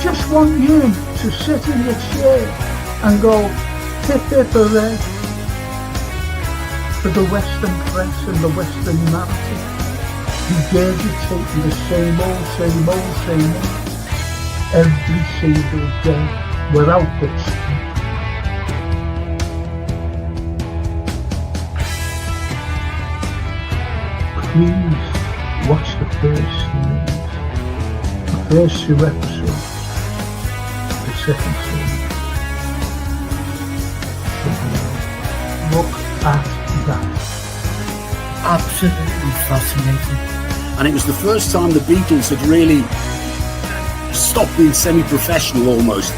just want you to sit in your chair and go, hip hip hooray, for the Western press and the Western narrative, regurgitating the same old, same old, same old, every single day, without exception. Please watch the first series, the first 2 episodes, the second series. Look at that. Absolutely fascinating. And it was the first time the Beatles had really stopped being semi-professional almost.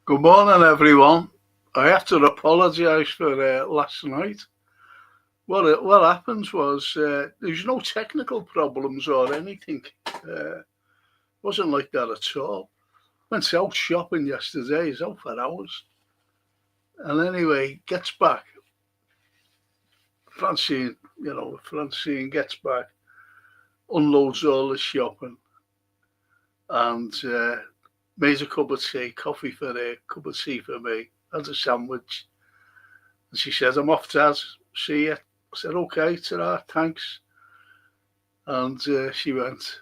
Good morning, everyone. I have to apologise for last night. What happened was there's no technical problems or anything. Wasn't like that at all. Went out shopping yesterday. He's out for hours. And anyway, gets back. Francine gets back, unloads all the shopping, and made a cup of tea, coffee for her, cup of tea for me, had a sandwich. And she said, I'm off, Dad. See you. I said, okay, ta-ra, thanks. And she went.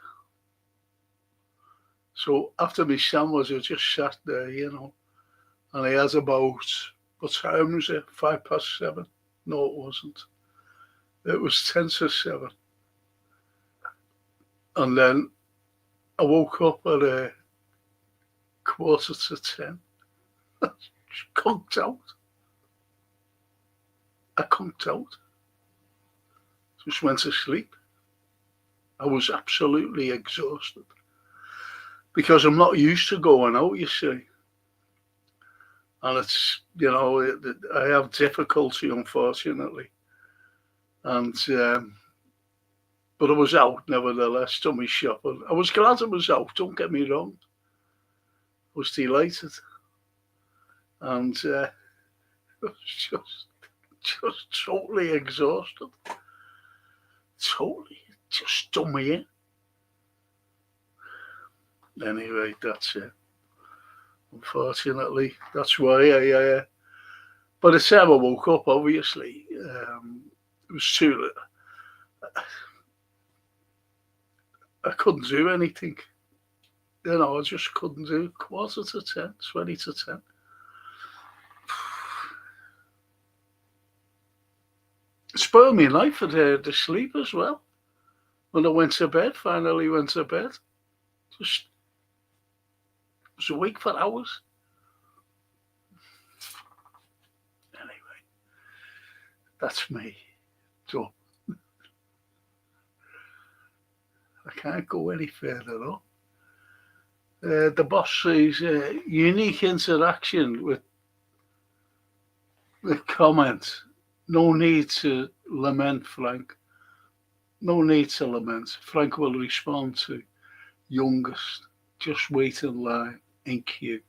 So after my sandwich, I just sat there, and I had about, what time was it? 7:05? No, it wasn't. It was 10 to 7. And then I woke up at 9:45. Conked out. I conked out. Just went to sleep. I was absolutely exhausted because I'm not used to going out, you see. And it's, I have difficulty, unfortunately. And, but I was out nevertheless, done my shopping. I was glad I was out, don't get me wrong. I was delighted. And I was just totally exhausted. Totally, just done me in. Anyway, that's it. Unfortunately, that's why I, by the time I woke up, obviously, it was too late. I couldn't do anything. I just couldn't do it. 9:45, 20 to 10. It spoiled my life for the sleep as well. When I finally went to bed. Just was awake for hours. Anyway, that's me. So I can't go any further though. The boss says unique interaction with comments. No need to lament, Frank. No need to lament. Frank will respond to youngest. Just wait in line, in queue.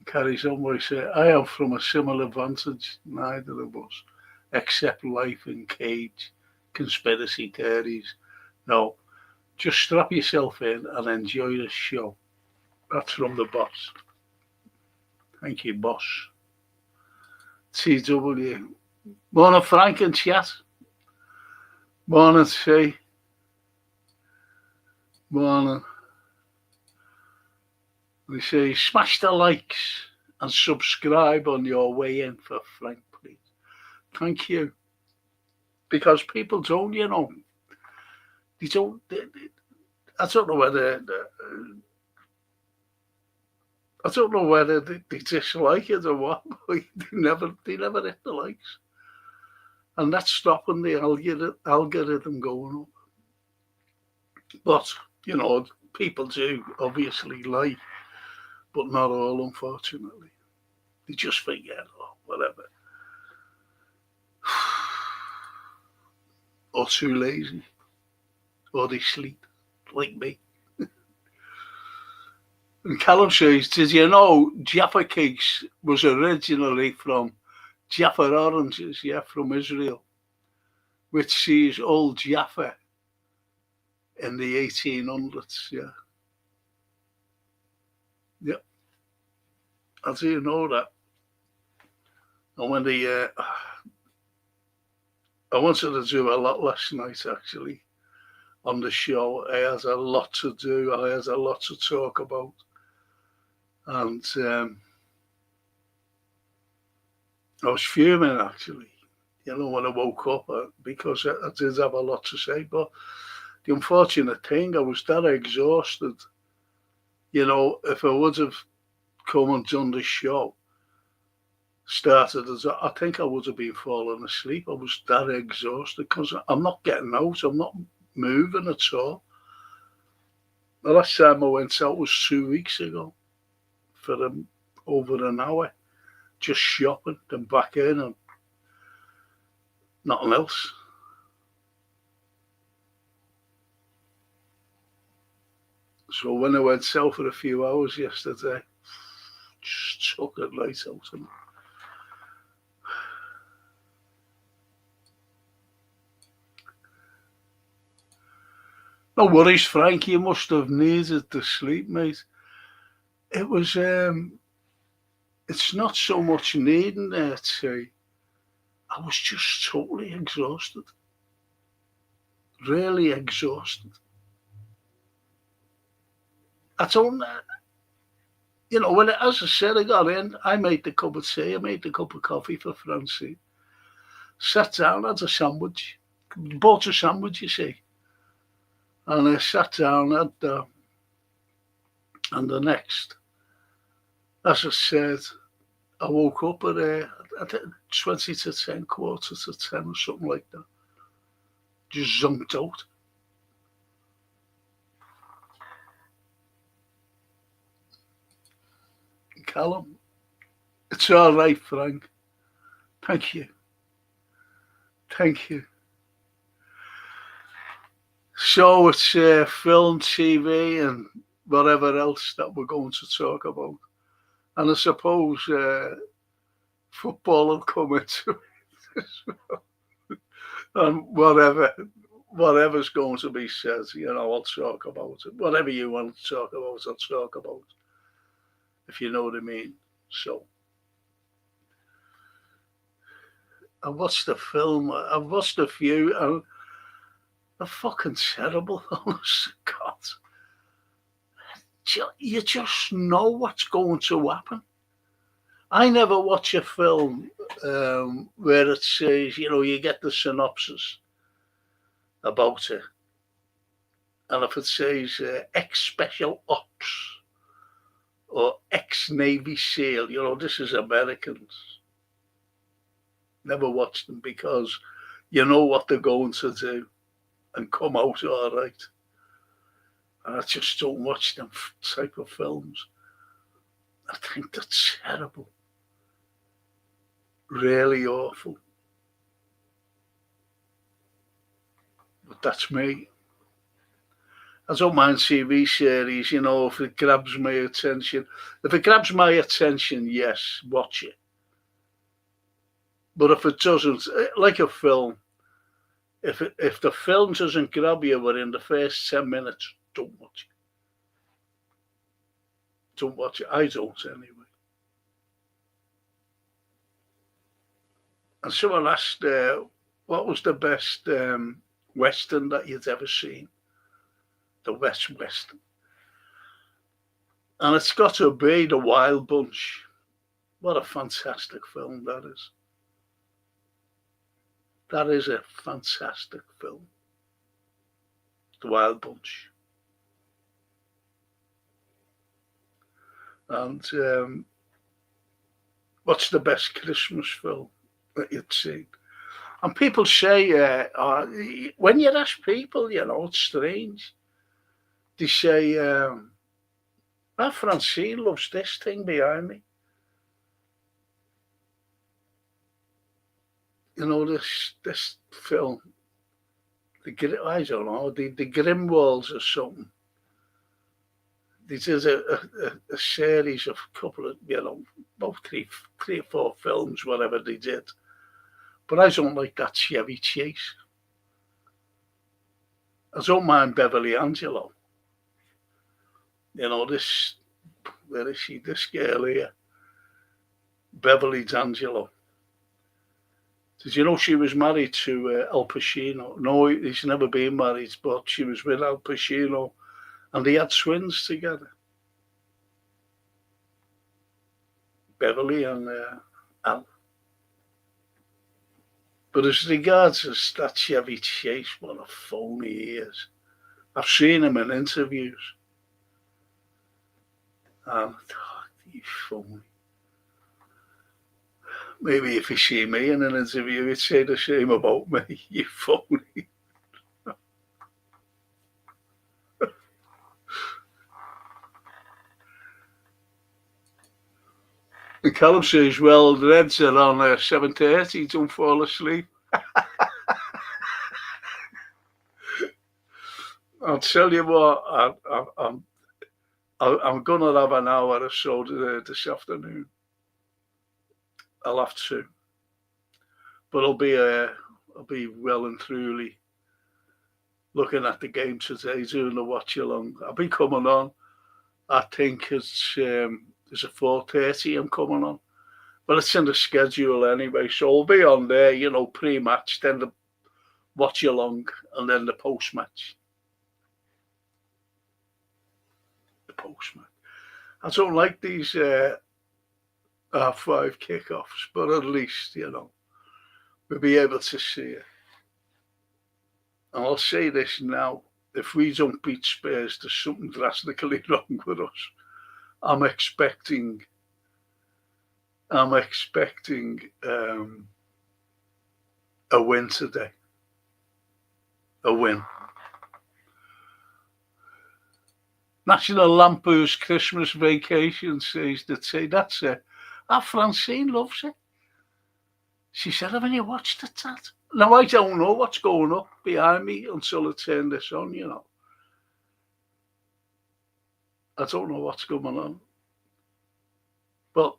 Carries on by saying, I am from a similar vantage, neither of us, except life in cage, conspiracy theories. No, just strap yourself in and enjoy the show. That's from the boss. Thank you, boss. TW. Morning, Frank and chat. Morning, T. Morning. We say smash the likes and subscribe on your way in for Frank, please. Thank you. Because people don't, they don't. I don't know whether they dislike it or what. But they never hit the likes, and that's stopping the algorithm going up. But people do obviously like, but not all, unfortunately. They just forget or whatever. Or too lazy. Or they sleep, like me. And Callum says, did you know Jaffa cakes was originally from Jaffa oranges, yeah, from Israel, which sees old Jaffa in the 1800s, yeah. Yeah, I do know that. And when I wanted to do a lot last night, actually, on the show. I had a lot to do. I had a lot to talk about. And I was fuming, actually, when I woke up, because I did have a lot to say. But the unfortunate thing, I was that exhausted. If I would have come and done the show, started as I think I would have been falling asleep. I was that exhausted because I'm not getting out. I'm not moving at all. The last time I went out was 2 weeks ago for over an hour, just shopping and back in and nothing else. So when I went out for a few hours yesterday, just took it right out of me. No worries, Frank. You must have needed the sleep, mate. It was. It's not so much needing it. I was just totally exhausted. Really exhausted. I don't. As I said, I got in. I made the cup of tea. I made the cup of coffee for Francine. Sat down, had a sandwich. Bought a sandwich, you see. And I sat down and the next, as I said, I woke up at 20 to 10, quarter to 10 or something like that. Just zonked out. Callum, it's all right, Frank. Thank you. Thank you. So it's film, TV, and whatever else that we're going to talk about. And I suppose football will come into it as well. And whatever's going to be said, I'll talk about it. Whatever you want to talk about, I'll talk about, if you know what I mean. So I watched the film. I watched a few, and they're fucking terrible. Honest to God. You just know what's going to happen. I never watch a film where it says, you get the synopsis about it. And if it says ex-special ops or ex-Navy SEAL, this is Americans. Never watch them because you know what they're going to do and come out all right. And I just don't watch them type of films. I think that's terrible. Really awful. But that's me. I don't mind TV series, if it grabs my attention. If it grabs my attention, yes, watch it. But if it doesn't, like a film, if the film doesn't grab you within the first 10 minutes, don't watch it. Don't watch it. I don't anyway. And someone asked, what was the best Western that you'd ever seen? The West Western. And it's got to be The Wild Bunch. What a fantastic film that is. That is a fantastic film. The Wild Bunch. And what's the best Christmas film that you'd seen? And people say, when you ask people, it's strange. They say, Francine loves this thing behind me. this film, I don't know, the Grimwalds or something. They did a series of a couple of, about three or four films, whatever they did. But I don't like that Chevy Chase. I don't mind Beverly Angelo. This, where is she? This girl here, Beverly D'Angelo. Did you know she was married to Al Pacino? No, he's never been married, but she was with Al Pacino, and they had twins together. Beverly and Al. But as regards as that Chevy Chase, what a phony he is. I've seen him in interviews. And he's phony. Maybe if you see me in an interview, he'd say the same about me. You phony. And Callum says, well, the Reds are on 7:30, don't fall asleep. I'll tell you what, I'm going to have an hour or so this afternoon. I'll have to. But I'll be well and truly looking at the game today, doing the watch along. I'll be coming on. I think it's there's a 4:30 I'm coming on. But it's in the schedule anyway, so I'll be on there, pre-match, then the watch along, and then the post-match. Post-match. I don't like these R5 kickoffs, but at least, we'll be able to see it. And I'll say this now, if we don't beat Spurs, there's something drastically wrong with us. I'm expecting a win today. A win. National Lampoon's Christmas Vacation says that's it. Francine loves it. She said, haven't you watched it, Dad? Now, I don't know what's going up behind me until I turn this on, I don't know what's going on. But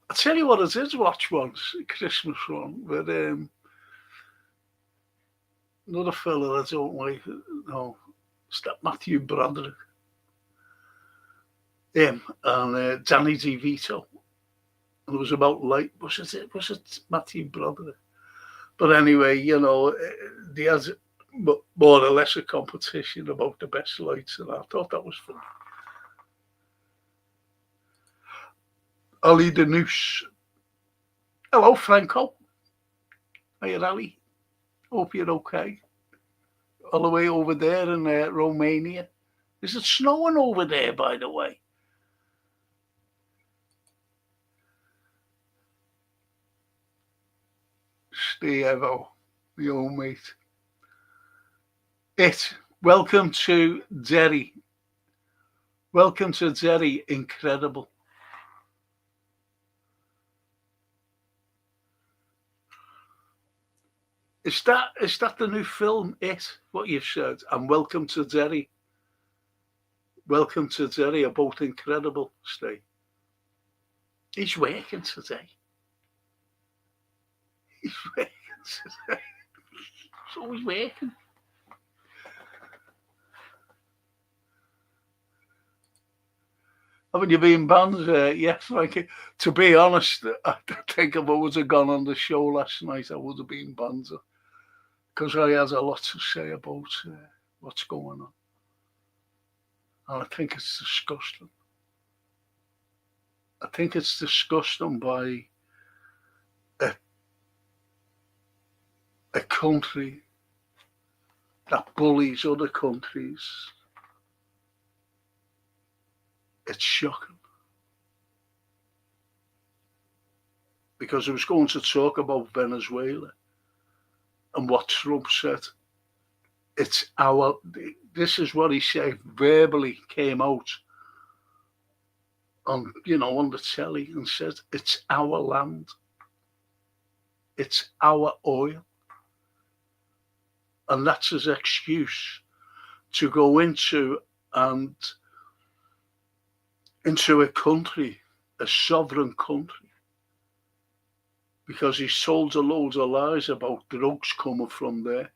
I'll tell you what I did watch once, a Christmas one, with another fella I don't like. No, it's that Matthew Broderick. Him and Danny DeVito. And it was about light. Was it Matthew Broderick? But anyway, they had more or less a competition about the best lights, and I thought that was fun. Ollie the Noose. Hello, Franco. Hiya, Ali. Hope you're okay. All the way over there in Romania. Is it snowing over there, by the way? Steve, the old mate. Welcome to Derry. Welcome to Derry. Incredible. Is that the new film, what you've said? And welcome to Derry. Welcome to Derry are both incredible, Steve. He's working today. He's working today. So he's working. Haven't you been banned? Yes, like to be honest, I think if I would have gone on the show last night, I would have been banned because I had a lot to say about what's going on, and I think it's disgusting. I think it's disgusting by a country that bullies other countries. It's shocking. Because I was going to talk about Venezuela and what Trump said. This is what he said, verbally came out on the telly and said, it's our land. It's our oil. And that's his excuse to go and into a country, a sovereign country, because he's told a loads of lies about drugs coming from there.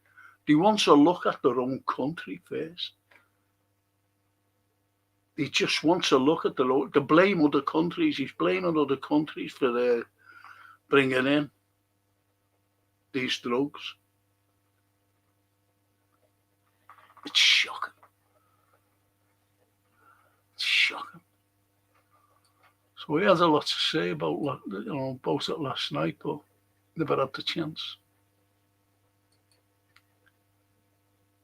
He wants to look at their own country first. He just wants to look at the blame other countries. He's blaming other countries for their bringing in these drugs. It's shocking. It's shocking. So we had a lot to say about it last night, but never had the chance.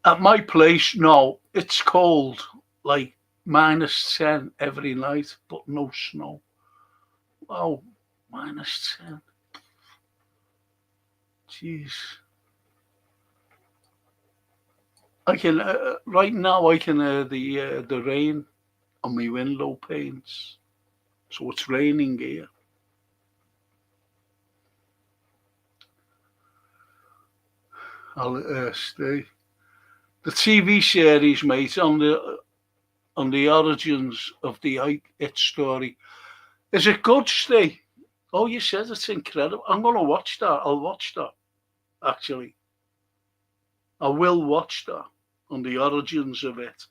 At my place, no, it's cold, like -10 every night, but no snow. Wow, -10. Jeez. I can right now. I can hear the rain on my window panes. So it's raining here. I'll stay. The TV series, mate, on the origins of the It story. Is it good, Steve? Oh, you said it's incredible. I'm going to watch that. I'll watch that, actually. I will watch that on the origins of it.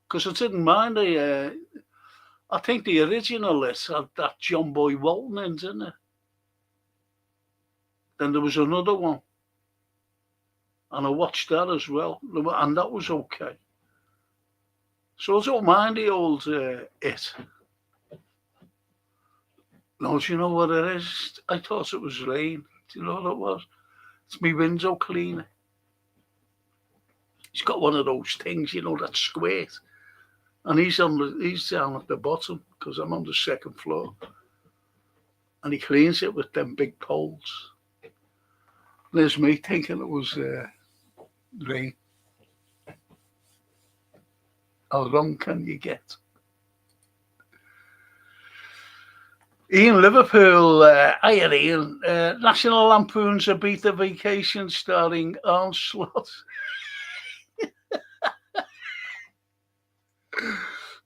Because I didn't mind I think the original list had that John Boy Walton in, didn't it? Then there was another one. And I watched that as well. And that was okay. So I don't mind the old It. No, do you know what it is? I thought it was rain. Do you know what it was? It's my window cleaner. He's got one of those things, that squirt. And he's down at the bottom because I'm on the second floor. And he cleans it with them big poles. There's me thinking it was rain. How wrong can you get? Ian Liverpool, hiya Ian. National Lampoon's Ibiza Vacation starring Arne Slot.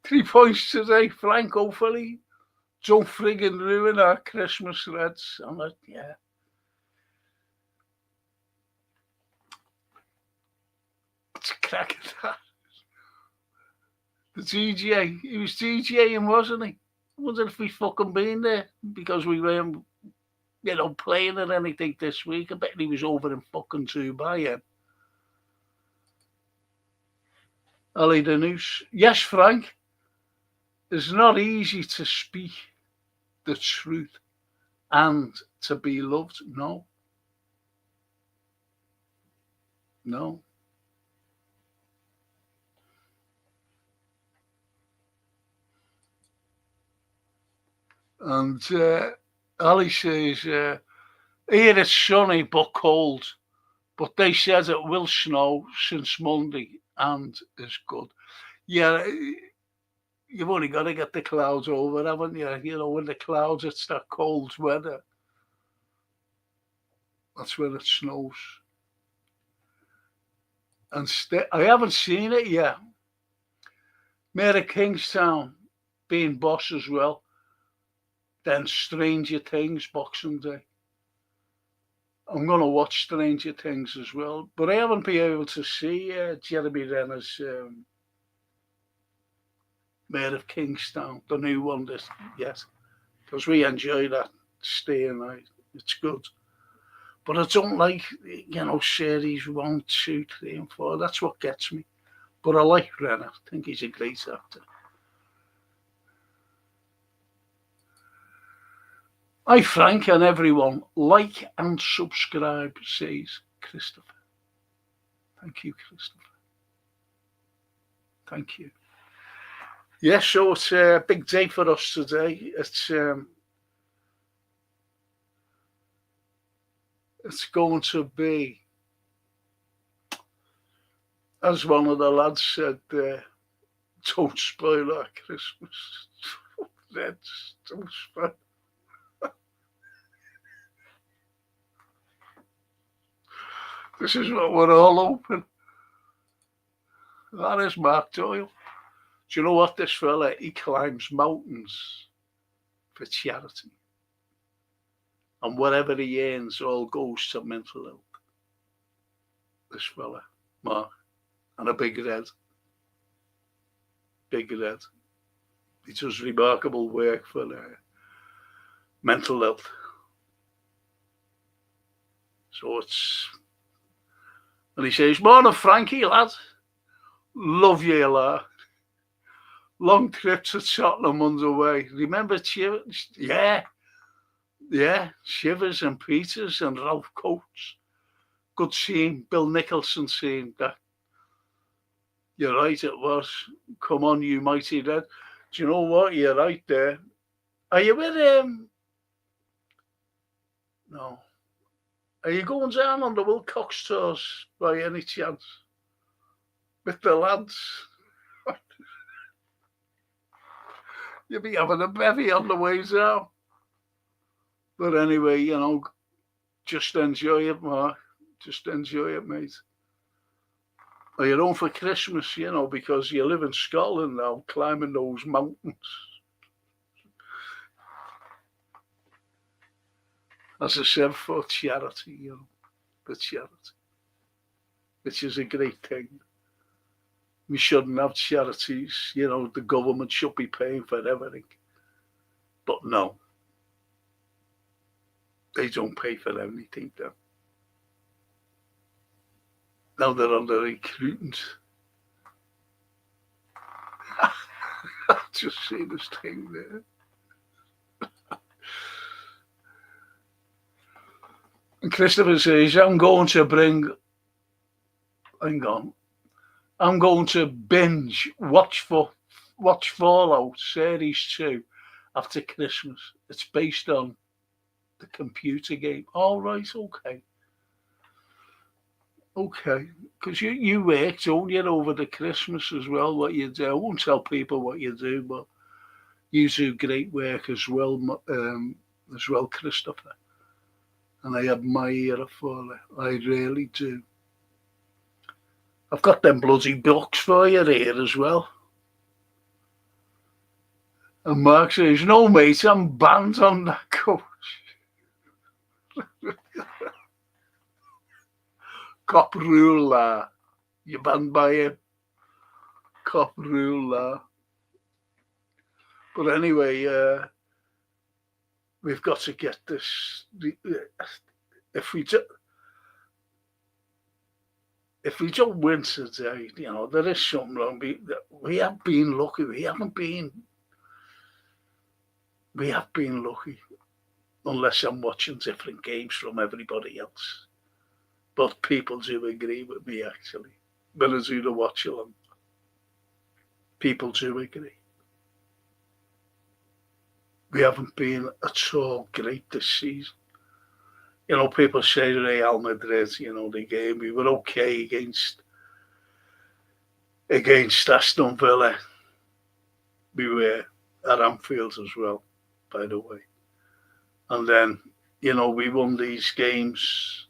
3 points today, Frank, hopefully. Don't friggin' ruin our Christmas reds. I'm like, yeah. It's a crack at that. The DJ, he was DJing, wasn't he? I wonder if we fucking been there because we weren't, playing or anything this week. I bet he was over in fucking Dubai. Yeah. Ali Denous. Yes, Frank. It's not easy to speak the truth and to be loved. No. No. And Ali says, here it's sunny but cold, but they said it will snow since Monday and is good. Yeah, you've only got to get the clouds over, haven't you? When the clouds, it's that cold weather. That's when it snows. And I haven't seen it yet. Mayor of Kingstown being boss as well. Then Stranger Things, Boxing Day. I'm going to watch Stranger Things as well. But I haven't been able to see Jeremy Renner's Mayor of Kingstown, the new one, yet. Because we enjoy that stay night. It's good. But I don't like, series 1, 2, 3, and 4. That's what gets me. But I like Renner. I think he's a great actor. Hi, Frank, and everyone. Like and subscribe, says Christopher. Thank you, Christopher. Thank you. Yes, so it's a big day for us today. It's going to be, as one of the lads said, don't spoil our Christmas. Don't spoil. This is what we're all hoping. That is Mark Doyle. Do you know what, this fella, he climbs mountains for charity. And whatever he earns all goes to mental health. This fella, Mark. And a big red. Big red. He does remarkable work for mental health. So it's... And he says, "Morning, Frankie, lad. Love you, lad. Long trip to Tottenham underway. Remember Shivers? Yeah. Shivers and Peters and Ralph Coates. Good team. Bill Nicholson team. That. You're right, it was. Come on, you mighty red. Do you know what? You're right there. Are you with him? No. Are you going down on the Wilcox tours by any chance? With the lads? You'll be having a bevy on the way down. But anyway, just enjoy it, Mark. Just enjoy it, mate. Are you home for Christmas, because you live in Scotland now, climbing those mountains. As I said, for charity, for charity. Which is a great thing. We shouldn't have charities, the government should be paying for everything. But no. They don't pay for anything, then. Now they're under recruiting. I've just seen this thing there. And Christopher says, I'm going to binge watch Fallout Series 2 after Christmas. It's based on the computer game. All right, okay. Okay, because you work, don't you, over the Christmas as well, what you do. I won't tell people what you do, but you do great work as well, Christopher. And I admire you for it. I really do. I've got them bloody books for you here as well. And Mark says, no, mate, I'm banned on that coach. Cop rule, you're banned by him. Cop rule. But anyway, we've got to get this. If we don't win today, there is something wrong. We have been lucky. We have been lucky, unless I'm watching different games from everybody else. But people do agree with me, actually. When I do the watch along, people do agree. We haven't been at all great this season. People say Real Madrid, the game, we were okay against Aston Villa. We were at Anfield as well, by the way. And then, we won these games.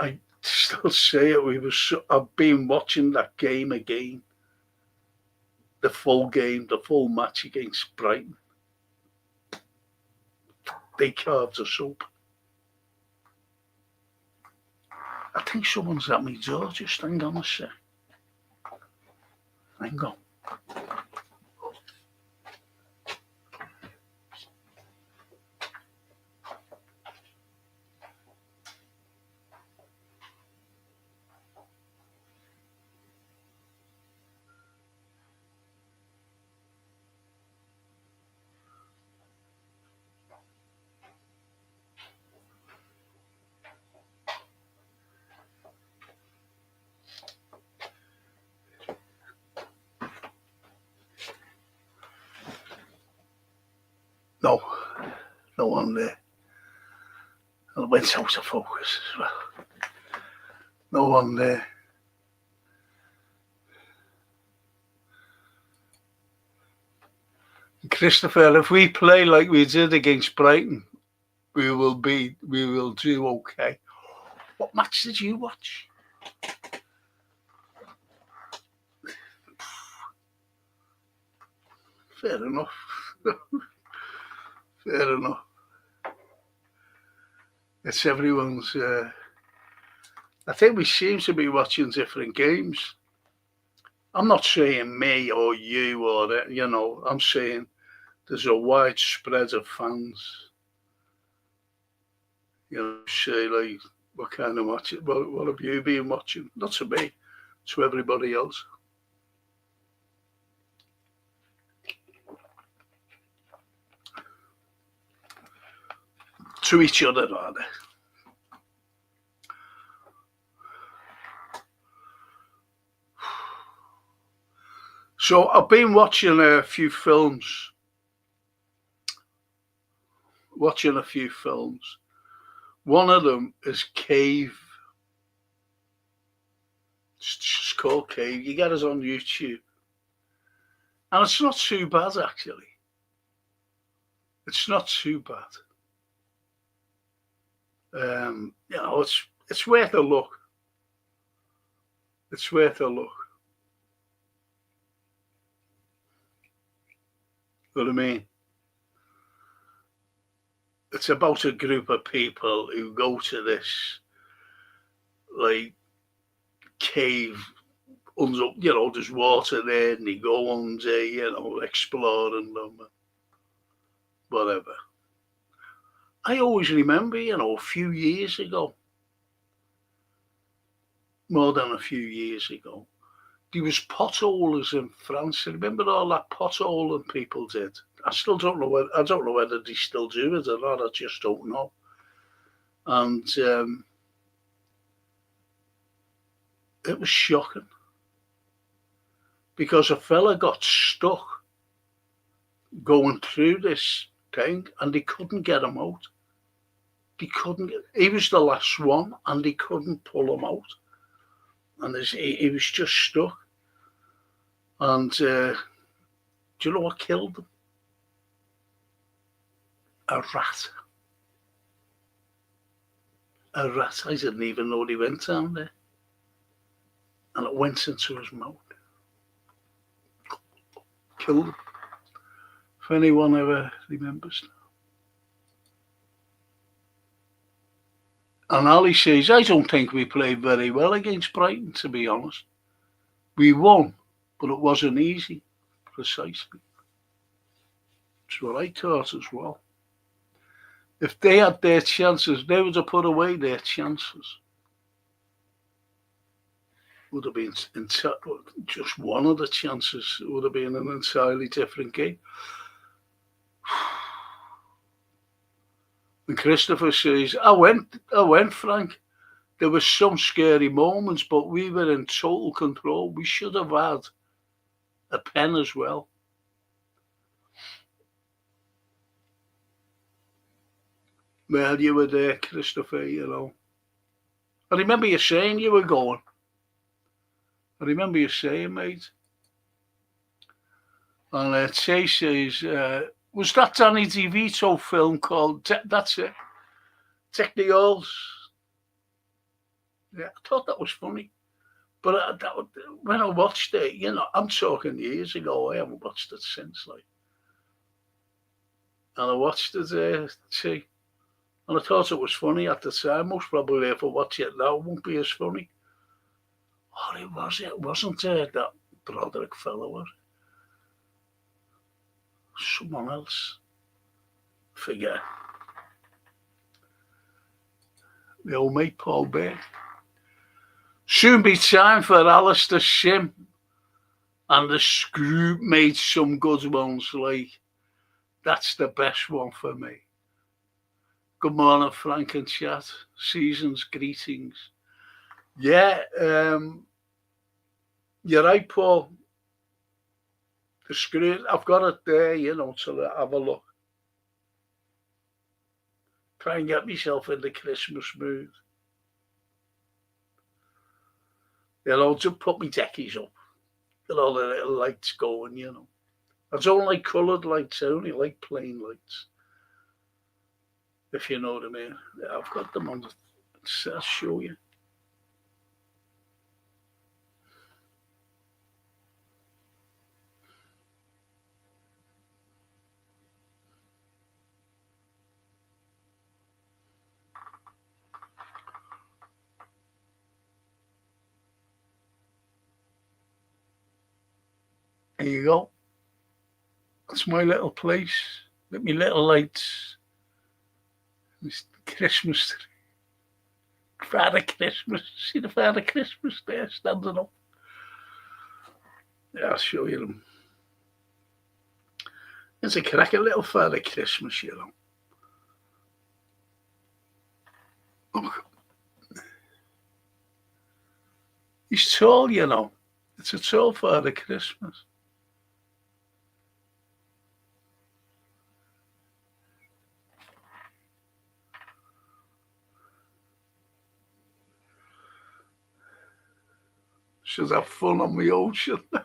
I still say it, I've been watching that game again. The full game, the full match against Brighton. They carved us up. I think someone's at my door. Just hang on a sec. Hang on. No one there. And it went out of focus as well. No one there. Christopher, if we play like we did against Brighton, we will do okay. What match did you watch? Fair enough. Fair enough. It's everyone's. I think we seem to be watching different games. I'm not saying me or you or, I'm saying there's a wide spread of fans. Say like, what kind of watching? What have you been watching? Not to me, to everybody else. To each other, rather. So I've been watching a few films. One of them is Cave. It's just called Cave. You get it on YouTube. And it's not too bad, actually. It's not too bad. It's worth a look. It's worth a look. You know what I mean? It's about a group of people who go to this, like, cave. Under, there's water there, and they go under, exploring them, whatever. I always remember, a few years ago, more than a few years ago, there was potholers in France. Remember all that potholing people did? I still don't know whether they still do it or not. I just don't know. And it was shocking because a fella got stuck going through this thing, and they couldn't get him out. He was the last one, and they couldn't pull him out. And he was just stuck. And do you know what killed him? A rat. A rat. I didn't even know he went down there. And it went into his mouth. Killed him. If anyone ever remembers. And Ali says, I don't think we played very well against Brighton, to be honest. We won, but it wasn't easy, precisely. That's what I thought as well. If they had their chances, they would have put away their chances. Would have been just one of the chances. It would have been an entirely different game. And Christopher says, I went, Frank. There were some scary moments, but we were in total control. We should have had a pen as well. Well, you were there, Christopher, I remember you saying you were going. I remember you saying, mate. And Tay says, was that Danny DeVito film called, that's it, Technicolors? Yeah, I thought that was funny. But when I watched it, I'm talking years ago. I haven't watched it since, And I watched it, see. And I thought it was funny at the time. Most probably if I watch it now, it won't be as funny. Oh, it wasn't that Broderick fellow, was it? Someone else. Forget. The old mate Paul Bear. Soon be time for Alistair Sim. And the Screw made some good ones, that's the best one for me. Good morning, Frank and chat. Season's greetings. Yeah, you're right, Paul. The Screw, I've got it there, to have a look. Try and get myself in the Christmas mood. To put my deckies up. Get all the little lights going, I don't like coloured lights, I only like plain lights. If you know what I mean. Yeah, I've got them on the I'll show you. There you go. That's my little place with my little lights. This Christmas tree. Father Christmas. See the Father Christmas there standing up? Yeah, I'll show you them. It's a cracking little Father Christmas, you know. Oh. He's tall, you know. It's a tall Father Christmas. Should have fun on my own, shouldn't I?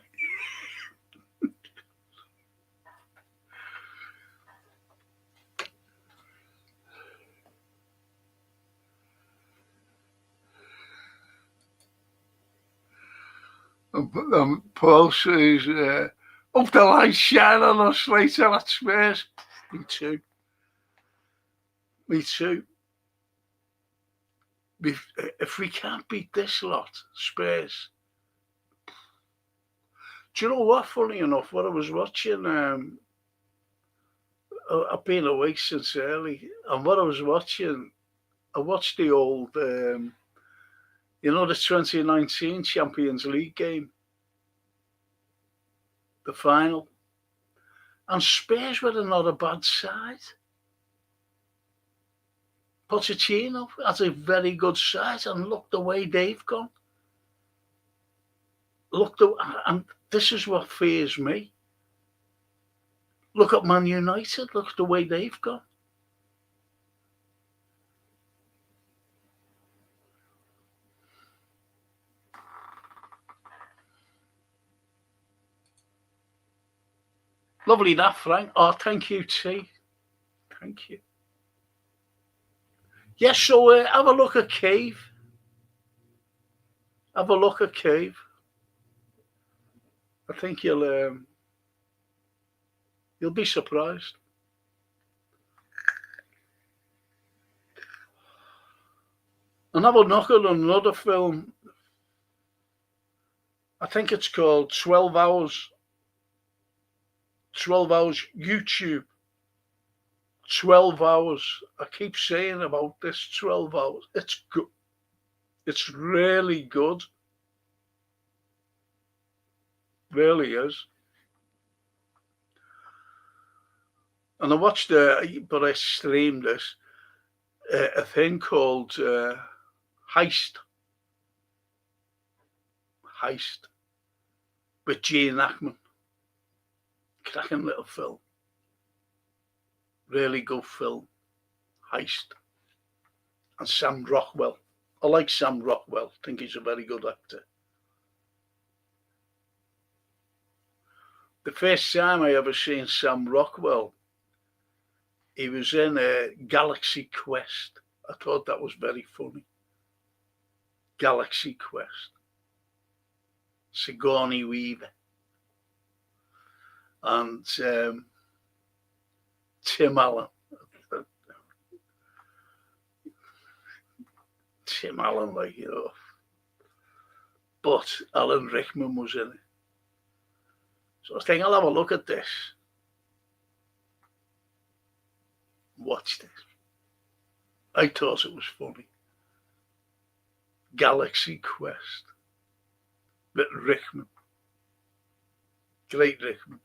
Paul says, "Hope the lights shine on us later at Spurs." Me too. Me too. If we can't beat this lot, Spurs. Do you know what? Funny enough, what I was watching, I've been awake since early, and what I was watching, I watched the old, the 2019 Champions League game, the final, and Spurs were not a bad side. Pochettino has a very good side, and look the way they've gone. And this is what fears me. Look at Man United. Look the way they've gone. Lovely that, Frank. Oh, thank you, T. Thank you. Yes, so have a look at Cave. Have a look at Cave. I think you'll be surprised. And have a look at another film. I think it's called 12 Hours. 12 Hours YouTube. 12 Hours. I keep saying about this 12 Hours. It's good. It's really good. Really is. And I watched, but I streamed this, a thing called Heist. Heist. With Gene Hackman. Cracking little film. Really good film. Heist. And Sam Rockwell. I like Sam Rockwell. I think he's a very good actor. The first time I ever seen Sam Rockwell, he was in Galaxy Quest. I thought that was very funny. Galaxy Quest. Sigourney Weaver. And Tim Allen. Tim Allen, like, you know. But Alan Rickman was in it. So I was thinking, I'll have a look at this. Watch this. I thought it was funny. Galaxy Quest. With Rickman. Great Rickman.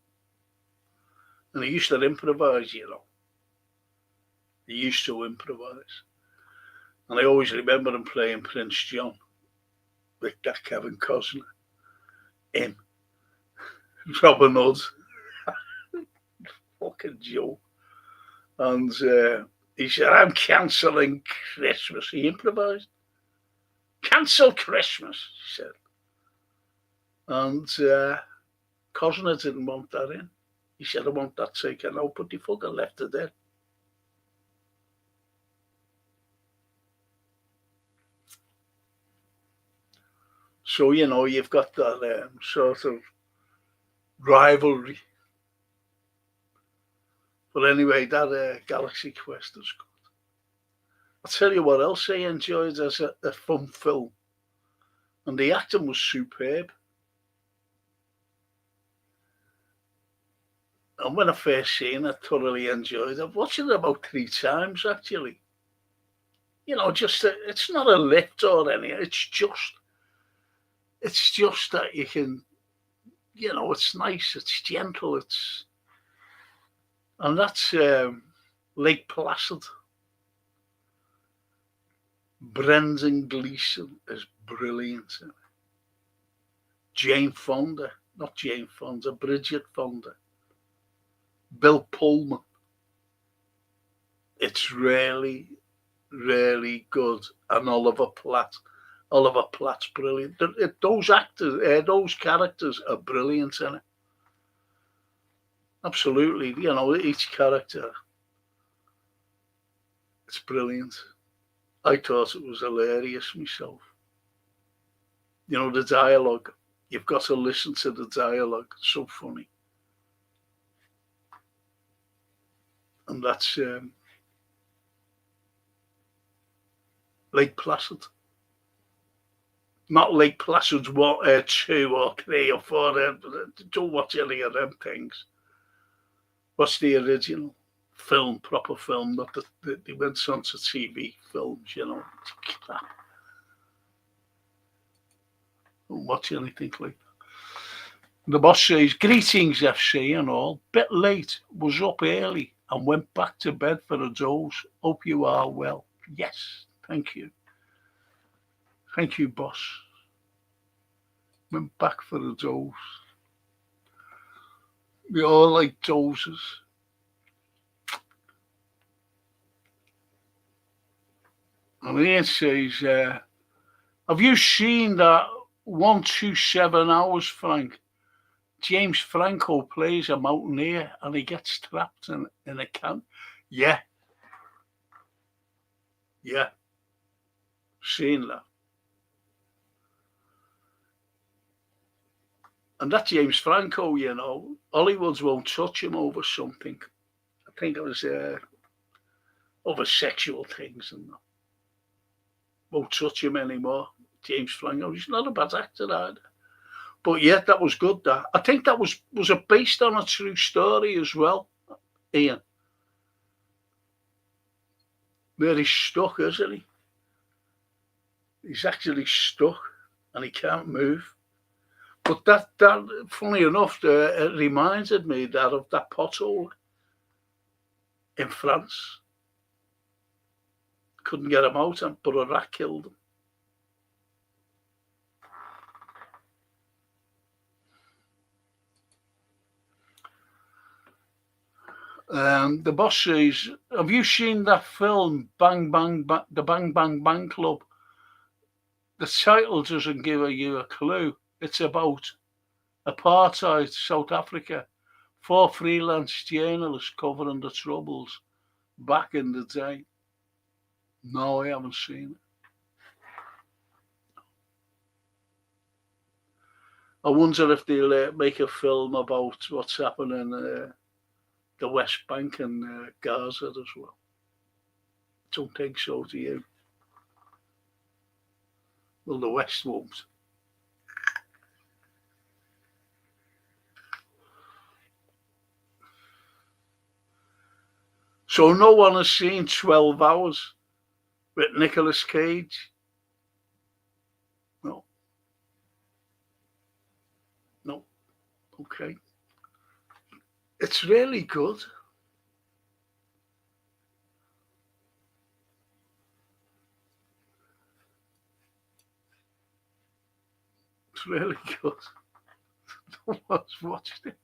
And he used to improvise, you know. He used to improvise. And I always remember him playing Prince John with that Kevin Costner. Him. Robin Hood. Fucking joke. And he said, "I'm cancelling Christmas." He improvised. "Cancel Christmas," he said. And Costner didn't want that in. He said, "I want that taken out," but he fucking left it in. So, you know, you've got that sort of rivalry. But anyway, that Galaxy Quest is good. I'll tell you what else I enjoyed as a fun film. And the acting was superb. And when I first seen it, I thoroughly enjoyed it. I've watched it about 3 times, actually. You know, just it's not a lift or anything. It's just that you can, you know, it's nice, it's gentle, and that's Lake Placid. Brendan Gleeson is brilliant. Jane Fonda, not Jane Fonda, Bridget Fonda. Bill Pullman. It's really, really good. And Oliver Platt. Oliver Platt's brilliant. Those actors, those characters are brilliant in it. Absolutely. You know, each character, it's brilliant. I thought it was hilarious myself. You know, the dialogue. You've got to listen to the dialogue. It's so funny. And that's Lake Placid. Not Lake Placid 2 or 3 or 4. Don't watch any of them things. What's the original film, proper film, that they went on to TV films, you know. Don't watch anything like that. The boss says, greetings FC and all. Bit late, was up early and went back to bed for a doze. Hope you are well. Yes, thank you. Thank you, boss. Went back for a doze. We all like dozes. And here it says, have you seen that 127 Hours, Frank? James Franco plays a mountaineer and he gets trapped in a camp. Yeah. Yeah. Seen that. And that James Franco, you know, Hollywoods won't touch him over something. I think it was over sexual things and that. Won't touch him anymore. James Franco, he's not a bad actor either. But yeah, that was good. That I think that was it based on a true story as well, Ian. Where he's stuck, isn't he? He's actually stuck and he can't move. But that funny enough, it reminded me of that pothole in France. Couldn't get him out, but a rat killed him. The boss says, have you seen that film, Bang Bang, the Bang Bang Bang Club? The title doesn't give you a clue. It's about apartheid, South Africa. 4 freelance journalists covering the troubles back in the day. No, I haven't seen it. I wonder if they'll make a film about what's happening the West Bank and Gaza as well. Don't think so, do you? Well, the West won't. So no one has seen 12 Hours with Nicolas Cage? No. No. Okay. It's really good. It's really good. No one's watched it.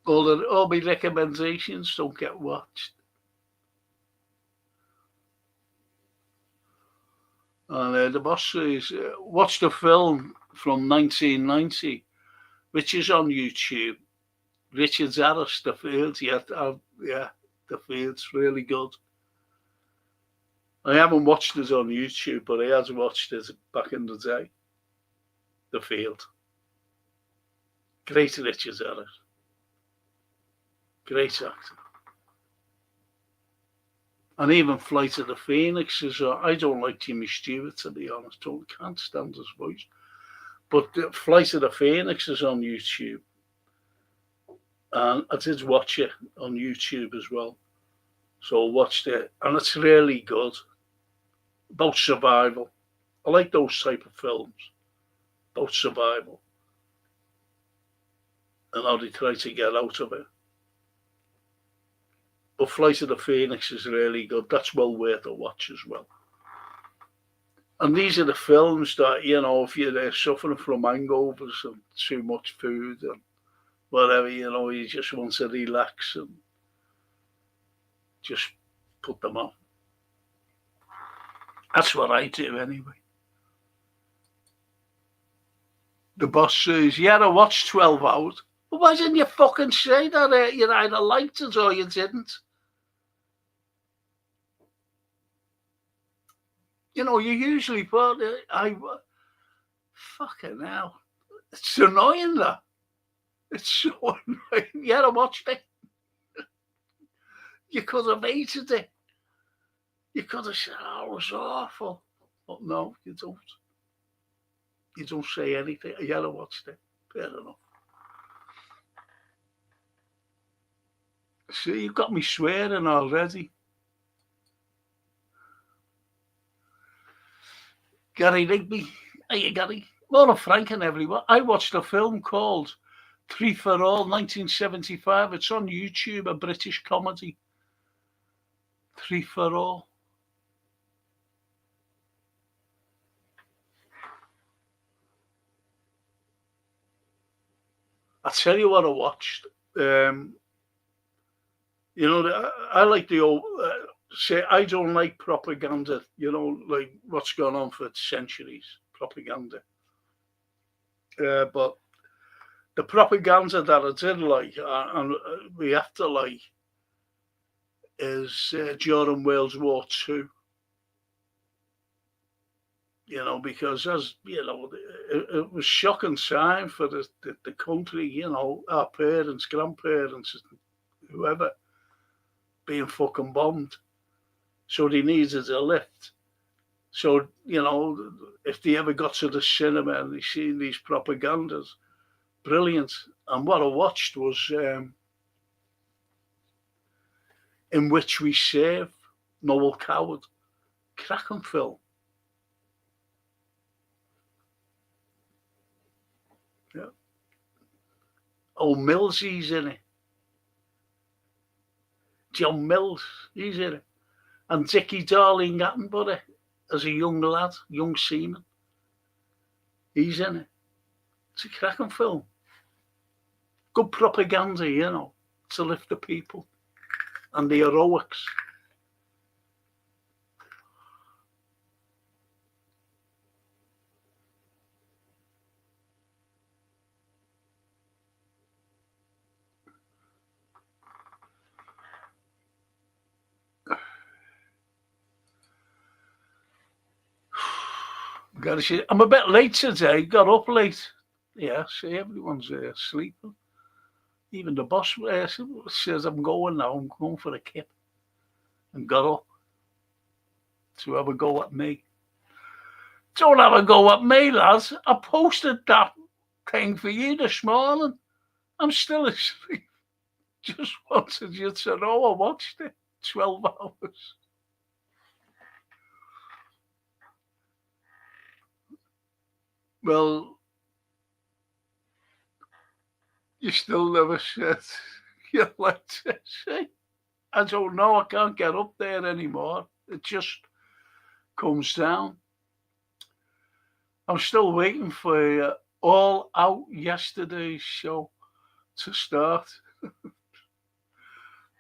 All my recommendations don't get watched. And the boss says, watch the film from 1990, which is on YouTube. Richard Harris, The Fields. Yeah, The Fields, really good. I haven't watched it on YouTube, but I had watched it back in the day. The Field. Great Richard Ellis. Great actor. And even Flight of the Phoenix is. I don't like Jimmy Stewart, to be honest. Can't stand his voice. But Flight of the Phoenix is on YouTube. And I did watch it on YouTube as well. So I watched it. And it's really good. About survival. I like those type of films. About survival. And how they try to get out of it. But Flight of the Phoenix is really good. That's well worth a watch as well. And these are the films that, if you're suffering from hangovers and too much food and whatever, you just want to relax and just put them on. That's what I do anyway. The boss says, yeah, I watched 12 hours. Well, why didn't you fucking say that you either liked it or you didn't? You usually put, fucking hell. It's annoying, that. It's so annoying. Yeah, I watched it. You could have hated it. You could have said, oh, it was awful. But no, you don't. You don't say anything. Yeah, I watched it. Fair enough. See, you got me swearing already. Gary Rigby. Hey, Gary. Well, Frank and everyone. I watched a film called Three for All, 1975. It's on YouTube, a British comedy. Three for All. I'll tell you what I watched. I like the old... say, I don't like propaganda, like what's gone on for centuries, propaganda. But the propaganda that I did like, and we have to like, is during World War II. Because it was shocking time for the country, our parents, grandparents, whoever, being fucking bombed. So they needed a lift. So, if they ever got to the cinema and they seen these propagandas, brilliant. And what I watched was In Which We Serve, Noel Coward. Cracking film. Yeah. Oh, Mills, he's in it. John Mills, he's in it. And Dickie Darling Attenborough as a young lad, young seaman. He's in it. It's a cracking film. Good propaganda, to lift the people and the heroics. I'm a bit late today. Got up late. Yeah, see, everyone's sleeping. Even the boss says I'm going now. I'm going for a kip. And got up to have a go at me. Don't have a go at me, lads. I posted that thing for you this morning. I'm still asleep. Just wanted you to know I watched it. 12 hours. Well, you still never said you'd like to say. I don't know. I can't get up there anymore. It just comes down. I'm still waiting for All Out yesterday's show to start.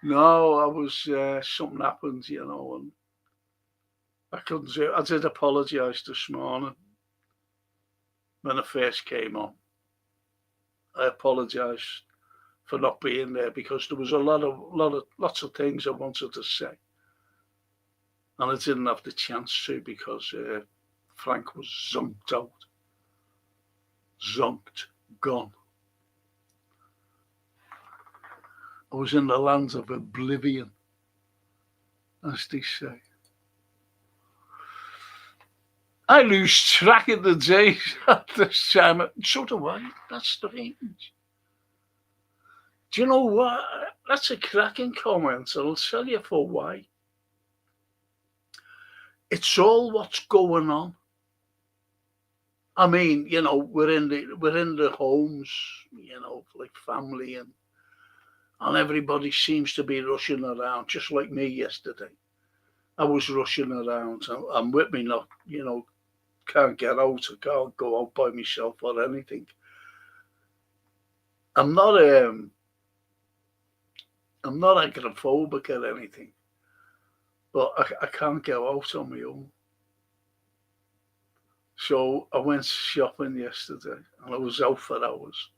No, I was something happened, and I couldn't do it. I did apologise this morning when I first came on. I apologise for not being there because there was lots of things I wanted to say, And I didn't have the chance to because Frank was zonked out. Zonked, gone. I was in the lands of oblivion, as they say. I lose track of the days at this time. So do I. That's strange. Do you know what? That's a cracking comment, and I'll tell you for why. It's all what's going on. I mean, we're in the homes, like family, and everybody seems to be rushing around, just like me yesterday. I was rushing around. I'm with me not, can't get out. I can't go out by myself or anything. I'm not agoraphobic or anything, but I can't go out on my own. So I went shopping yesterday, and I was out for hours.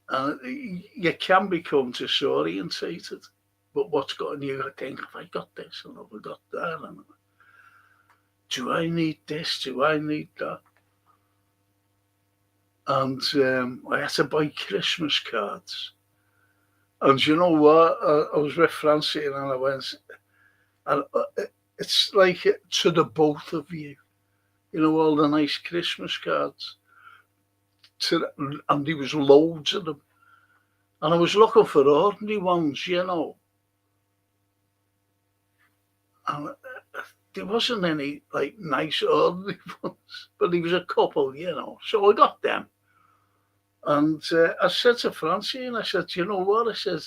And you can become disorientated, but what's going you? I think, have I got this and have I got that? And do I need this? Do I need that? And I had to buy Christmas cards. And you know what? I was with Francine and I went, and it's like to the both of you, all the nice Christmas cards. And there was loads of them. And I was looking for ordinary ones, And there wasn't any like nice ordinary ones, but there was a couple, So I got them. And I said to Francine, I said, you know what? I said,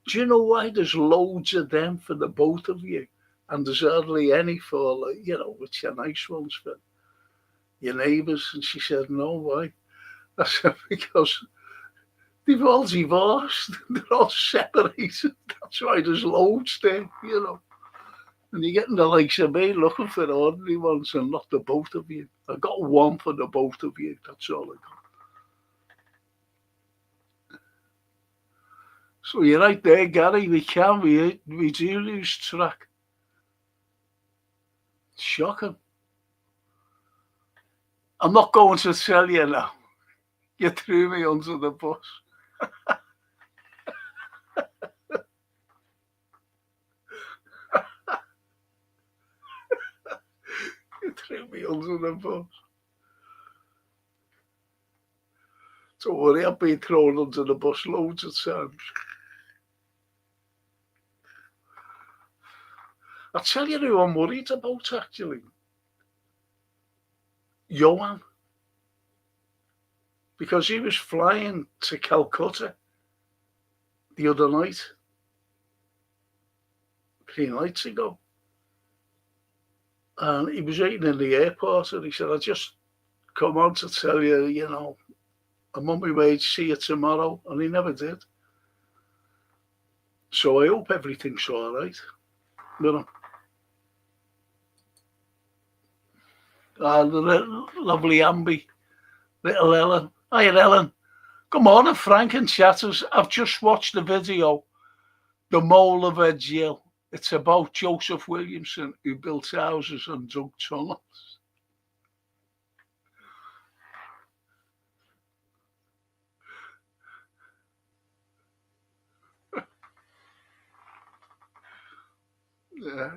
do you know why there's loads of them for the both of you? And there's hardly any for, which are nice ones for your neighbours. And she said, no, why? I said, because they've all divorced. They're all separated. That's why there's loads there, And you're getting the likes of me looking for ordinary ones and not the both of you. I got one for the both of you. That's all I got. So you're right there, Gary. We do lose track. It's shocking. I'm not going to tell you now. You threw me under the bus. You threw me under the bus. Don't worry, I've been thrown under the bus loads of times. I'll tell you who I'm worried about, actually. Johan. Because he was flying to Calcutta the other night, 3 nights ago. And he was waiting in the airport and he said, I just come on to tell you, I'm on my way to see you tomorrow. And he never did. So I hope everything's all right. The lovely Amby, little Ellen. Hi, Ellen. Good morning, Frank and chatters. I've just watched the video, The Mole of Edge Hill. It's about Joseph Williamson, who built houses and dug tunnels. Yeah.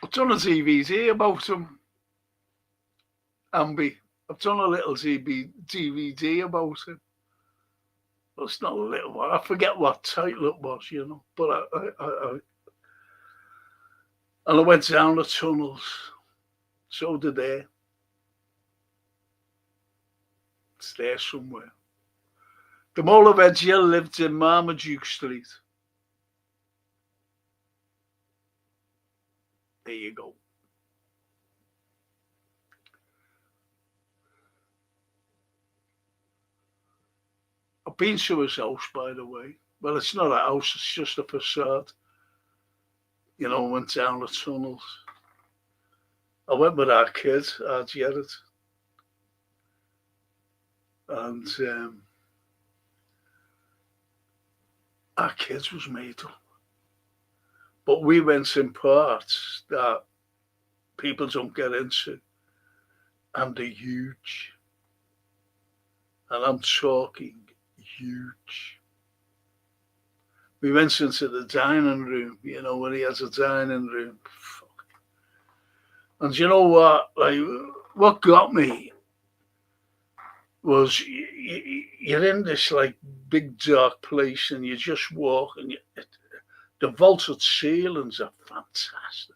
I've done a DVD about him, Amby. I've done a little DVD about him. Well, it's not a little one. I forget what title it was, But and I went down the tunnels. So did they. It's there somewhere. The Mole of Edge Hill lived in Marmaduke Street. There you go. I've been to his house, by the way. Well, it's not a house, it's just a facade. Went down the tunnels. I went with our kid, our Jared. And our kids was made up. But we went in parts that people don't get into, and they're huge. And I'm talking huge. We went into the dining room, when he has a dining room. Fuck. And you know what? Like, what got me was you're in this like big dark place, and you just walk, and the vaulted ceilings are fantastic.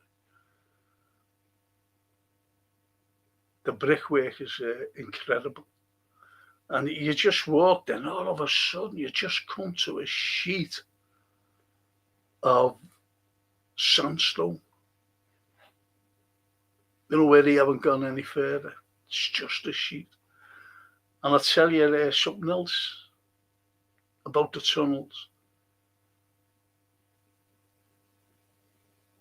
The brickwork is incredible. And you just walk, and all of a sudden you just come to a sheet of sandstone. Where they haven't gone any further. It's just a sheet. And I'll tell you there's something else about the tunnels.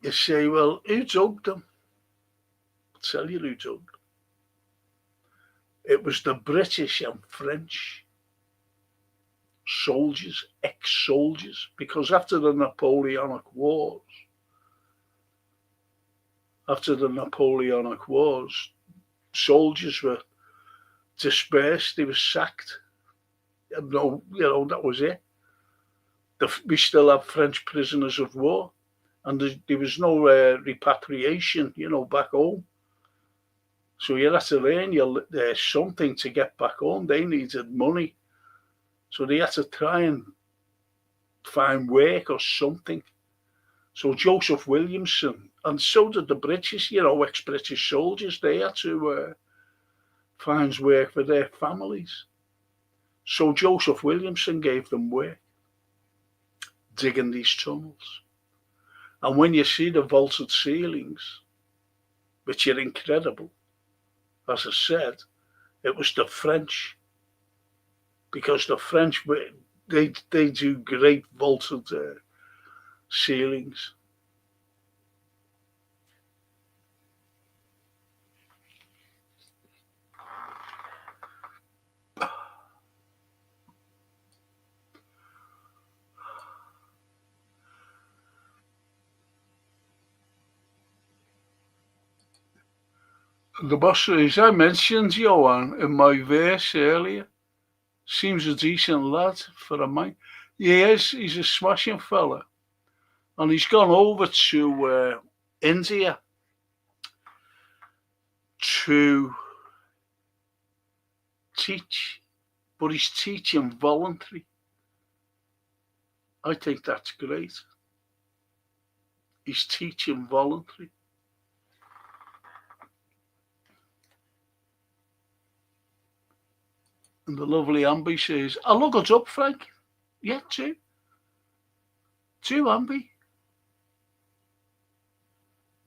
You say, well, who dug them? I'll tell you who dug them. It was the British and French soldiers, ex-soldiers, because after the Napoleonic Wars, soldiers were dispersed, they were sacked. No, that was it. We still have French prisoners of war, and there was no repatriation, back home. So you had to learn something to get back home. They needed money. So they had to try and find work or something. So Joseph Williamson, and so did the British, ex-British soldiers, they had to find work for their families. So Joseph Williamson gave them work, digging these tunnels. And when you see the vaulted ceilings, which are incredible, as I said, it was the French, because the French, they do great vaulted ceilings. The boss, as I mentioned, Johan, in my verse earlier, seems a decent lad for a mine. He is. He's a smashing fella. And he's gone over to India to teach, but he's teaching voluntary. I think that's great. He's teaching voluntary. And the lovely Ambi says, I look it up, Frank. Yeah, two, Ambi.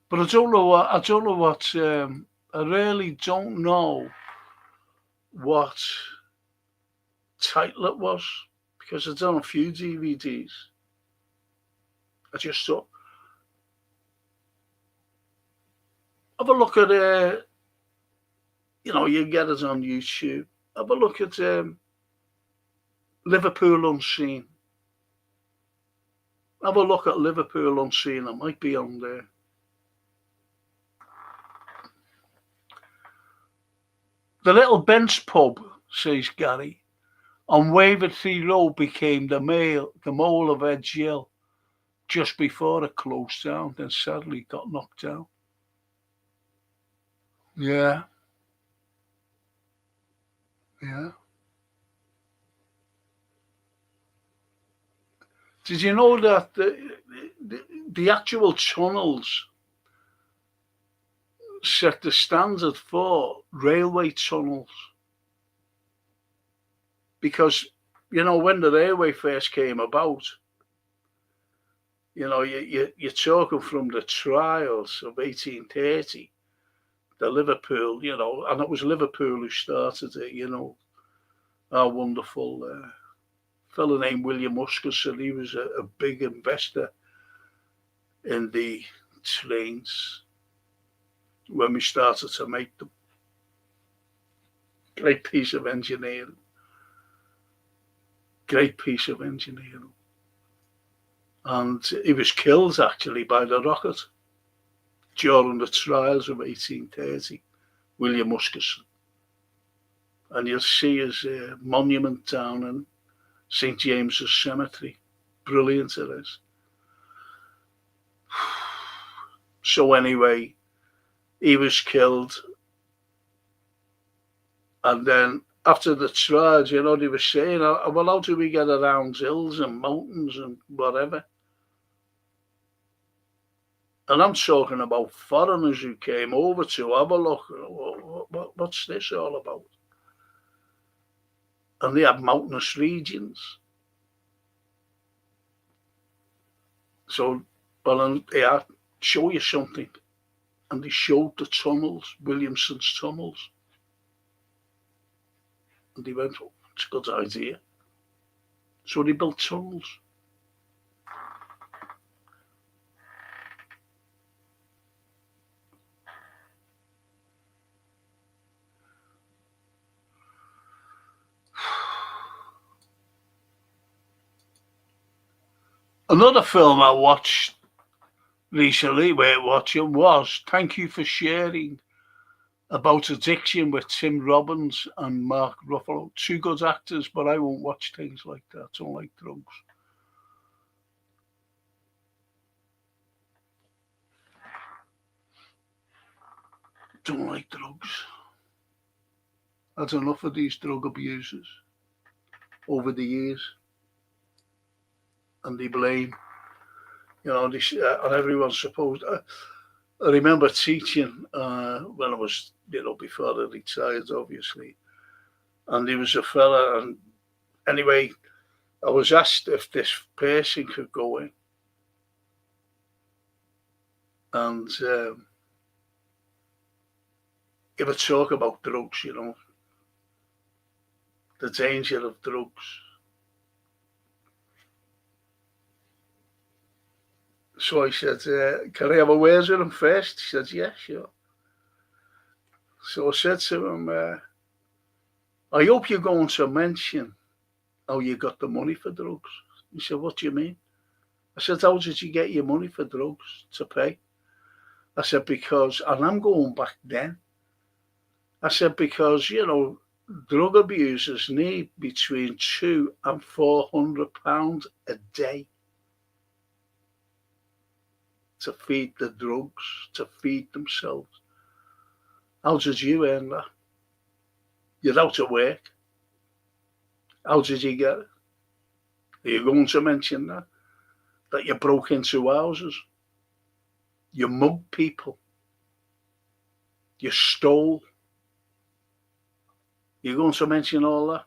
But I don't know what, I really don't know what title it was, because I've done a few DVDs. I just thought, have a look at, you get it on YouTube. Have a look at Liverpool Unseen. Have a look at Liverpool Unseen. It might be on there. The Little Bent's pub, says Gary, on Wavertree Road became the Mole of Edge Hill just before it closed down, then sadly got knocked down. Yeah. Yeah. Did you know that the actual tunnels set the standard for railway tunnels? Because, when the railway first came about, you're talking from the trials of 1830, the Liverpool, and it was Liverpool who started it, our wonderful fellow named William Uskerson. He was a big investor in the trains when we started to make them. Great piece of engineering. And he was killed, actually, by the rocket during the trials of 1830, William Huskisson. And you'll see his monument down in St. James's Cemetery. Brilliant it is. So anyway, he was killed. And then after the trials, they were saying, well, how do we get around hills and mountains and whatever? And I'm talking about foreigners who came over to have a look. What's this all about? And they had mountainous regions. So, well, they show you something. And they showed the tunnels, Williamson's tunnels. And they went, oh, it's a good idea. So they built tunnels. Another film I watched recently, was Thank You for Sharing, about addiction with Tim Robbins and Mark Ruffalo. Two good actors, but I won't watch things like that. I don't like drugs. Don't like drugs. Had enough of these drug abusers over the years. And they blame, and everyone's supposed. I remember teaching when I was, before I retired, obviously. And there was a fella, and anyway, I was asked if this person could go in. And he would talk about drugs, the danger of drugs. So I said, can I have a word with him first? He said, yeah, sure. So I said to him, I hope you're going to mention how you got the money for drugs. He said, what do you mean? I said, how did you get your money for drugs to pay? I said, because, and I'm going back then. I said, because, drug abusers need between £200 and £400 a day to feed the drugs, to feed themselves. How did you earn that? You're out of work. How did you get it? Are you going to mention that? That you broke into houses? You mugged people? You stole? You're going to mention all that?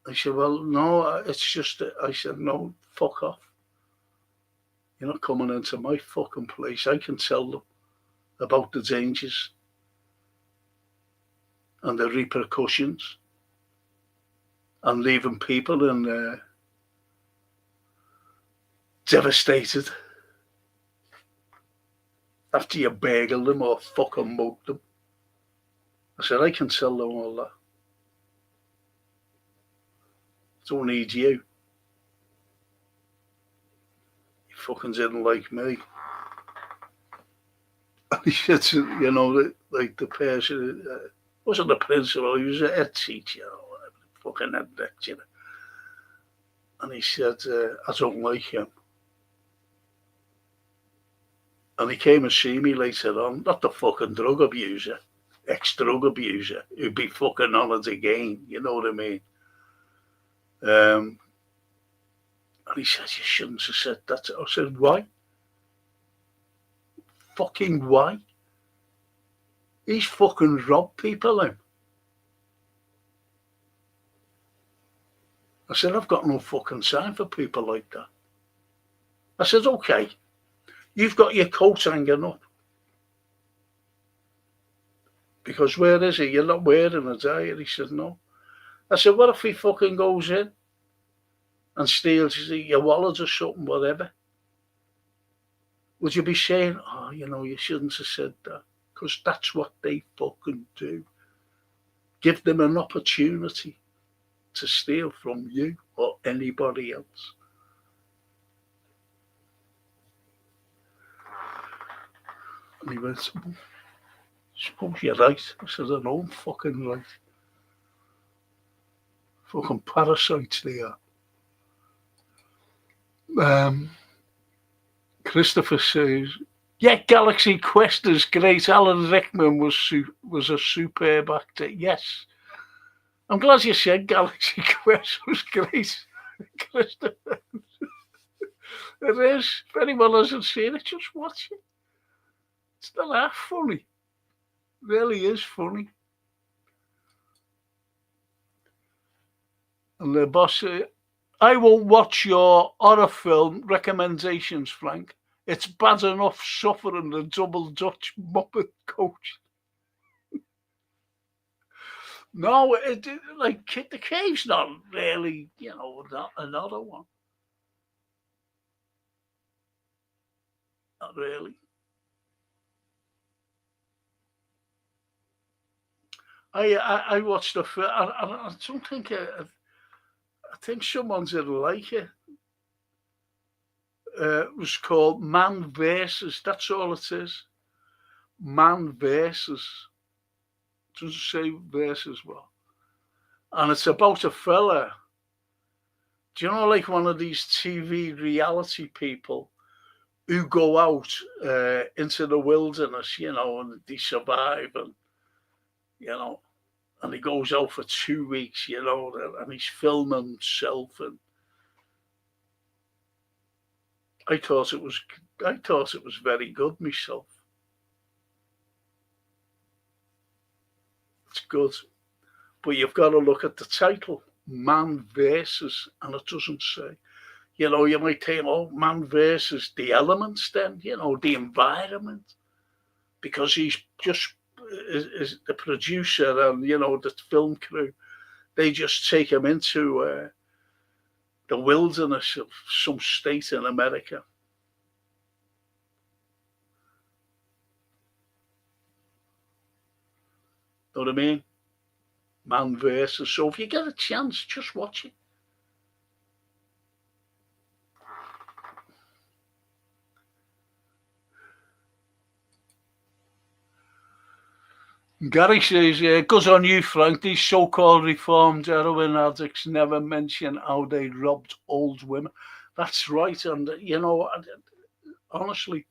I said, well, no, it's just, I said, no, fuck off. You're not coming into my fucking place. I can tell them about the dangers and the repercussions and leaving people in devastated after you bagel them or fucking mug them. I said, I can tell them all that. Don't need you. You fucking didn't like me. And he said to, like the person, wasn't the principal, he was a head teacher or whatever, fucking head lecturer. And he said, I don't like him. And he came and see me later on, not the fucking drug abuser, ex-drug abuser, who'd be fucking on it again, you know what I mean? And he said, you shouldn't have said that. I said, why? Fucking why? He's fucking robbed people, him. I said, I've got no fucking time for people like that. I said, okay, you've got your coat hanging up. Because where is he? You're not wearing a diet. He said, no. I said, what if he fucking goes in and steals your wallet or something, whatever? Would you be saying, oh, you shouldn't have said that? Because that's what they fucking do. Give them an opportunity to steal from you or anybody else. And he went, suppose you're right. I said, I know I'm fucking right. Fucking parasites they are. Christopher says, yeah, Galaxy Quest is great. Alan Rickman was a superb actor. Yes. I'm glad you said Galaxy Quest was great, Christopher. It is. If anyone hasn't seen it, just watch it. It's not that funny. It really is funny. And the boss said, I won't watch your horror film recommendations, Frank. It's bad enough suffering the double Dutch Muppet coach. No, like the Cave's not really, not another one. Not really. I watched the film. I don't think I think someone didn't like it. It was called Man Versus. That's all it is. Man Versus. It doesn't say versus what. And it's about a fella. Do you know, like one of these TV reality people who go out into the wilderness, and they survive, and and he goes out for 2 weeks, and he's filming himself, and I thought it was very good myself. It's good, but you've got to look at the title, Man Versus, and it doesn't say. You might think, oh, man versus the elements then, the environment, because he's just is the producer and, the film crew. They just take him into the wilderness of some state in America. Know what I mean? Man versus. So if you get a chance, just watch it. Gary says, goes on you, Frank. These so-called reformed heroin addicts never mention how they robbed old women. That's right. And, honestly,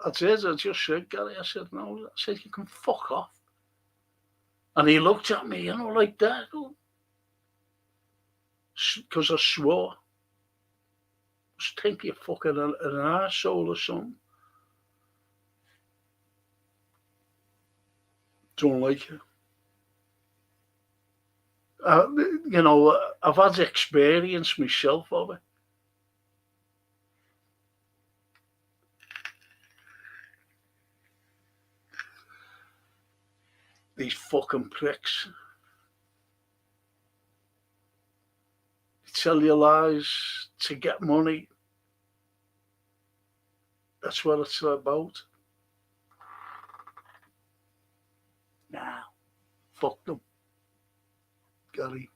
that's it. I just said, Gary, I said, no. I said, you can fuck off. And he looked at me, like that. Because I swore. Just think you're fucking an arsehole or something. Don't like it. I've had experience myself of it. These fucking pricks. They tell you lies to get money. That's what it's about. Nah, fuck them. Gary,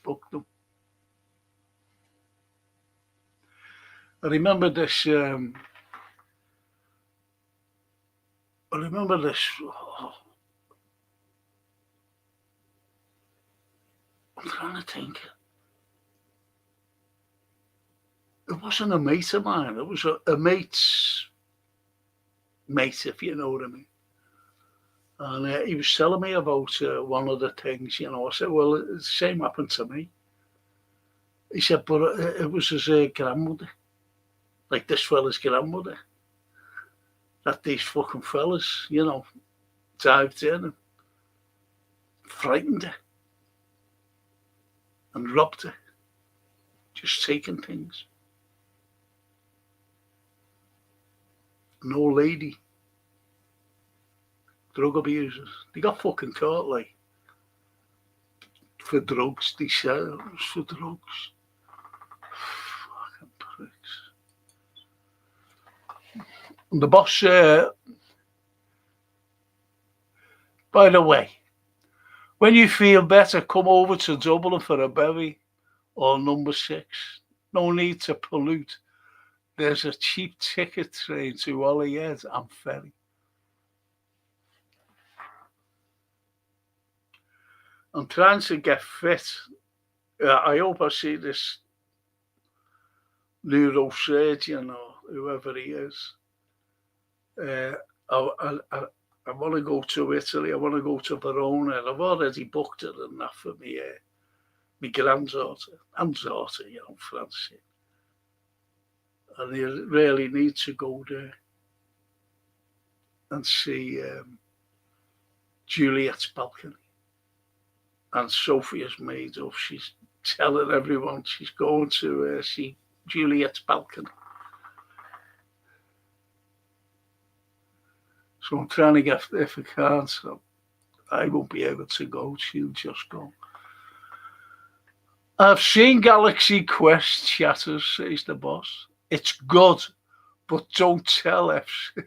fuck them. I remember this. Oh, I'm trying to think. It wasn't a mate of mine. It was a mate's mate, if you know what I mean. And he was telling me about one of the things, I said, well, the same happened to me. He said, but it was his grandmother, like this fella's grandmother, that these fucking fellas, dived in and frightened her and robbed her, just taking things. An old lady. Drug abusers. They got fucking caught, like, for drugs. They said it was for drugs. Fucking pricks. And the boss, by the way, When you feel better, come over to Dublin for a bevy or number 6. No need to pollute. There's a cheap ticket train to Holyhead and ferry. I'm trying to get fit. I hope I see this neurosurgeon or whoever he is. I want to go to Italy. I want to go to Verona. And I've already booked it and that for me. My granddaughter and daughter, Francie. And you really need to go there and see Juliet's balcony. And Sophia's made up. She's telling everyone she's going to see Juliet's balcony. So I'm trying to get, if I can't, so I won't be able to go. She'll just go. I've seen Galaxy Quest, Chatters, says the boss. It's good, but don't tell FC.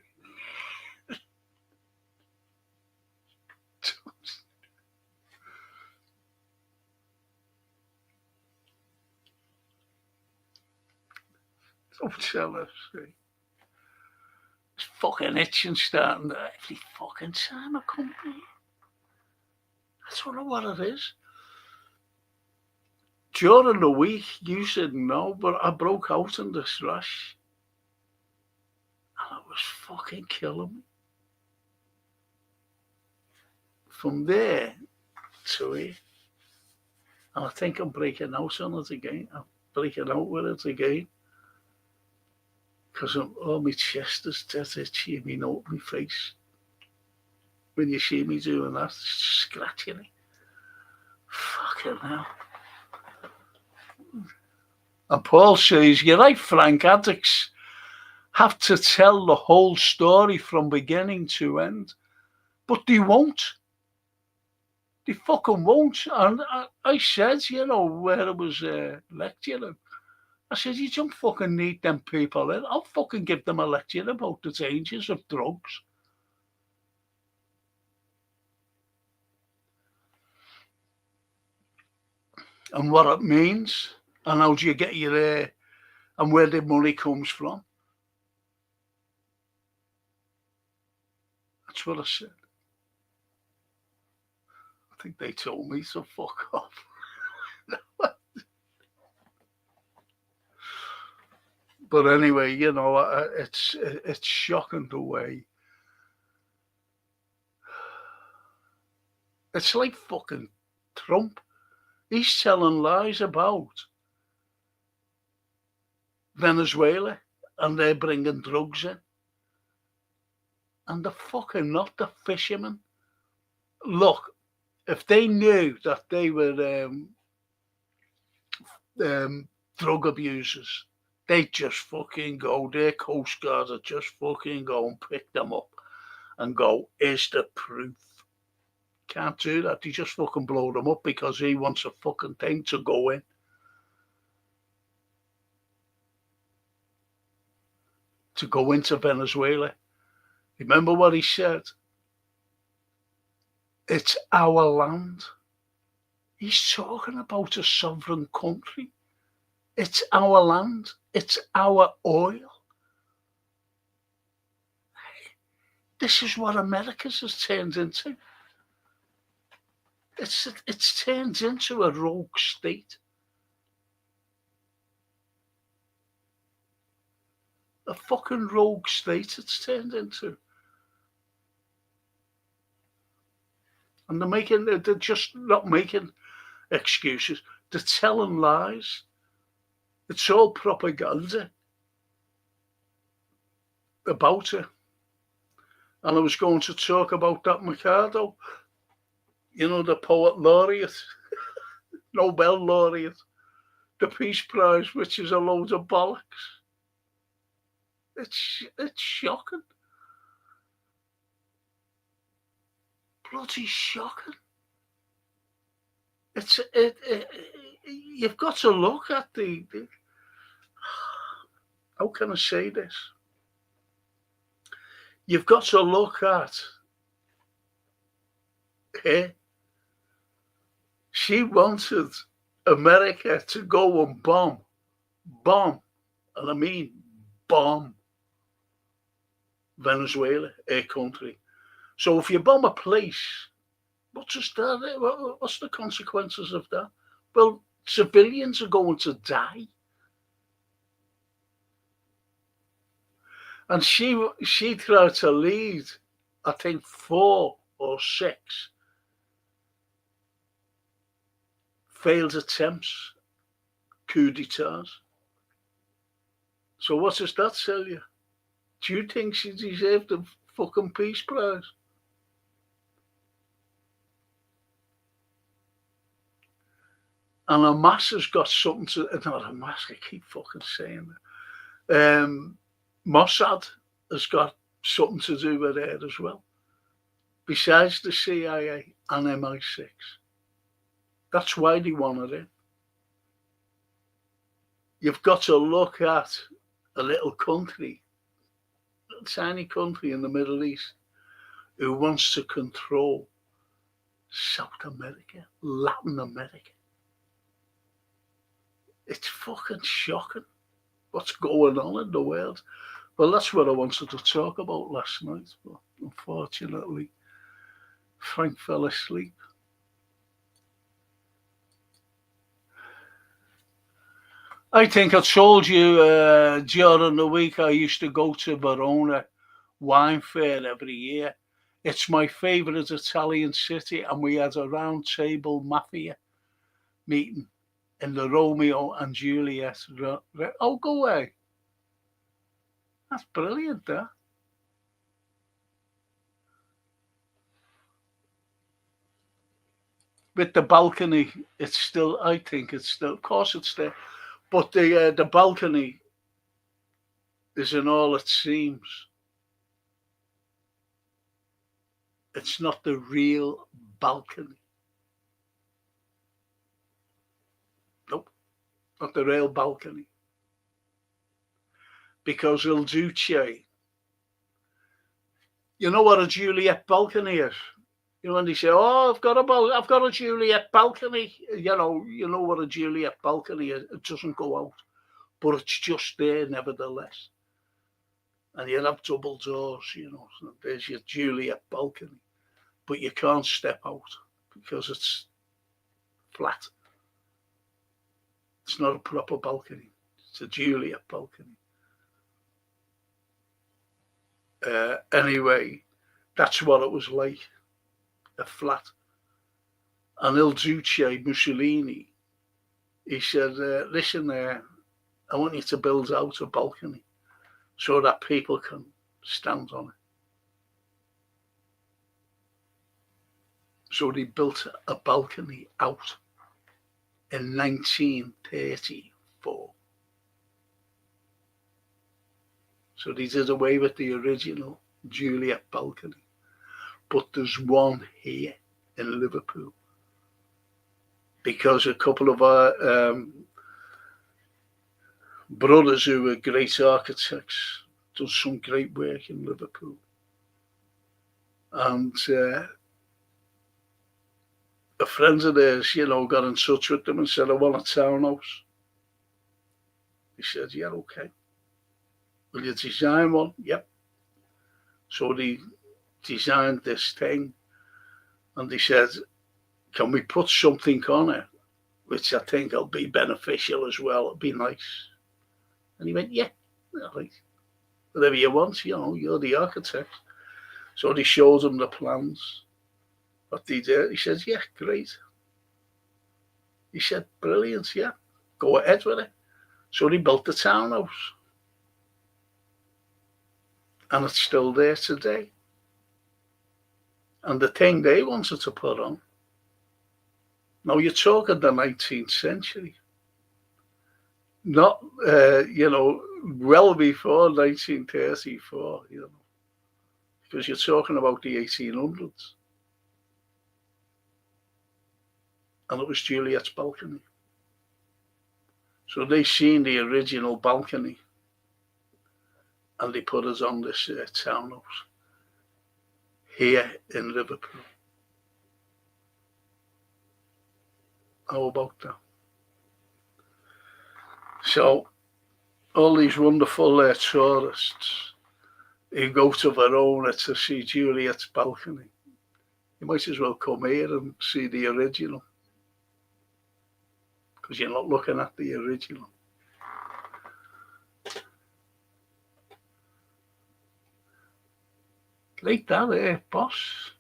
Don't tell FC. It's fucking itching starting every fucking time I come here. I don't know what it is. During the week, you said no, but I broke out in this rash. And it was fucking killing me. From there to here. And I think I'm breaking out on it again. I'm breaking out with it again. Because all my chest is dead itchy and my face. When you see me doing that, it's scratching me. Fucking hell. And Paul says, you're right, Frank, addicts have to tell the whole story from beginning to end. But they won't. They fucking won't. And I said, where I was lecturing, I said, you don't fucking need them people in. I'll fucking give them a lecture about the dangers of drugs. And what it means. And how do you get your and where the money comes from. That's what I said. I think they told me to fuck off. But anyway, it's shocking the way. It's like fucking Trump. He's telling lies about Venezuela and they're bringing drugs in. And they're fucking not the fishermen. Look, if they knew that they were drug abusers, they'd just fucking go. Their Coast Guard would just fucking go and pick them up and go, is the proof? Can't do that. They just fucking blow them up because he wants a fucking thing to go in. To go into Venezuela. Remember what he said? It's our land. He's talking about a sovereign country. It's our land. It's our oil. This is what America's has turned into. It's turned into a rogue state. A fucking rogue state it's turned into. And they're just not making excuses. They're telling lies. It's all propaganda about it. And I was going to talk about that Mikado, the poet laureate, Nobel laureate, the Peace Prize, which is a load of bollocks. It's shocking. Bloody shocking. You've got to look at the how can I say this? You've got to look at She wanted America to go and bomb, and I mean bomb Venezuela, her country. So if you bomb a place, what's the consequences of that? Well, civilians are going to die. And she tried to lead, I think, 4 or 6 failed attempts, coup d'etats. So what does that tell you? Do you think she deserved the fucking Peace Prize? And Hamas has got something to, not Hamas, I keep fucking saying that. Mossad has got something to do with it as well. Besides the CIA and MI6. That's why they wanted it. You've got to look at a little country, a tiny country in the Middle East, who wants to control South America, Latin America. It's fucking shocking what's going on in the world. Well, that's what I wanted to talk about last night, but unfortunately, Frank fell asleep. I think I told you during the week I used to go to Verona Wine Fair every year. It's my favourite Italian city, and we had a round table mafia meeting in the Romeo and Juliet. Oh, go away. That's brilliant, that. With the balcony, it's still, I think it's still, of course it's there, but the balcony isn't all it seems. It's not the real balcony. Nope, not the real balcony. Because Il Duce, you know what a Juliet balcony is? You know, when they say, "Oh, I've got a Juliet balcony," you know what a Juliet balcony is. It doesn't go out, but it's just there nevertheless. And you have double doors, so there's your Juliet balcony, but you can't step out because it's flat. It's not a proper balcony. It's a Juliet balcony. Anyway, that's what it was like. A flat. And Il Duce Mussolini, he said, listen, I want you to build out a balcony so that people can stand on it. So they built a balcony out in 1934. So they did away with the original Juliet balcony. But there's one here in Liverpool because a couple of our brothers who were great architects done some great work in Liverpool. And a friend of theirs, got in touch with them and said, I want a townhouse. He said, yeah, okay. Will you design one? Yep. So they designed this thing, and they said, can we put something on it, which I think will be beneficial as well, it'll be nice. And he went, yeah, like, whatever you want, you're the architect. So they showed him the plans, what they did. He said, yeah, great. He said, brilliant, yeah, go ahead with it. So they built the townhouse. And it's still there today. And the thing they wanted to put on, now you're talking the 19th century, not, well before 1934, because you're talking about the 1800s. And it was Juliet's balcony. So they seen the original balcony and they put us on this townhouse here in Liverpool. How about that? So all these wonderful tourists who go to Verona to see Juliet's balcony, you might as well come here and see the original, because you're not looking at the original. Like that, boss?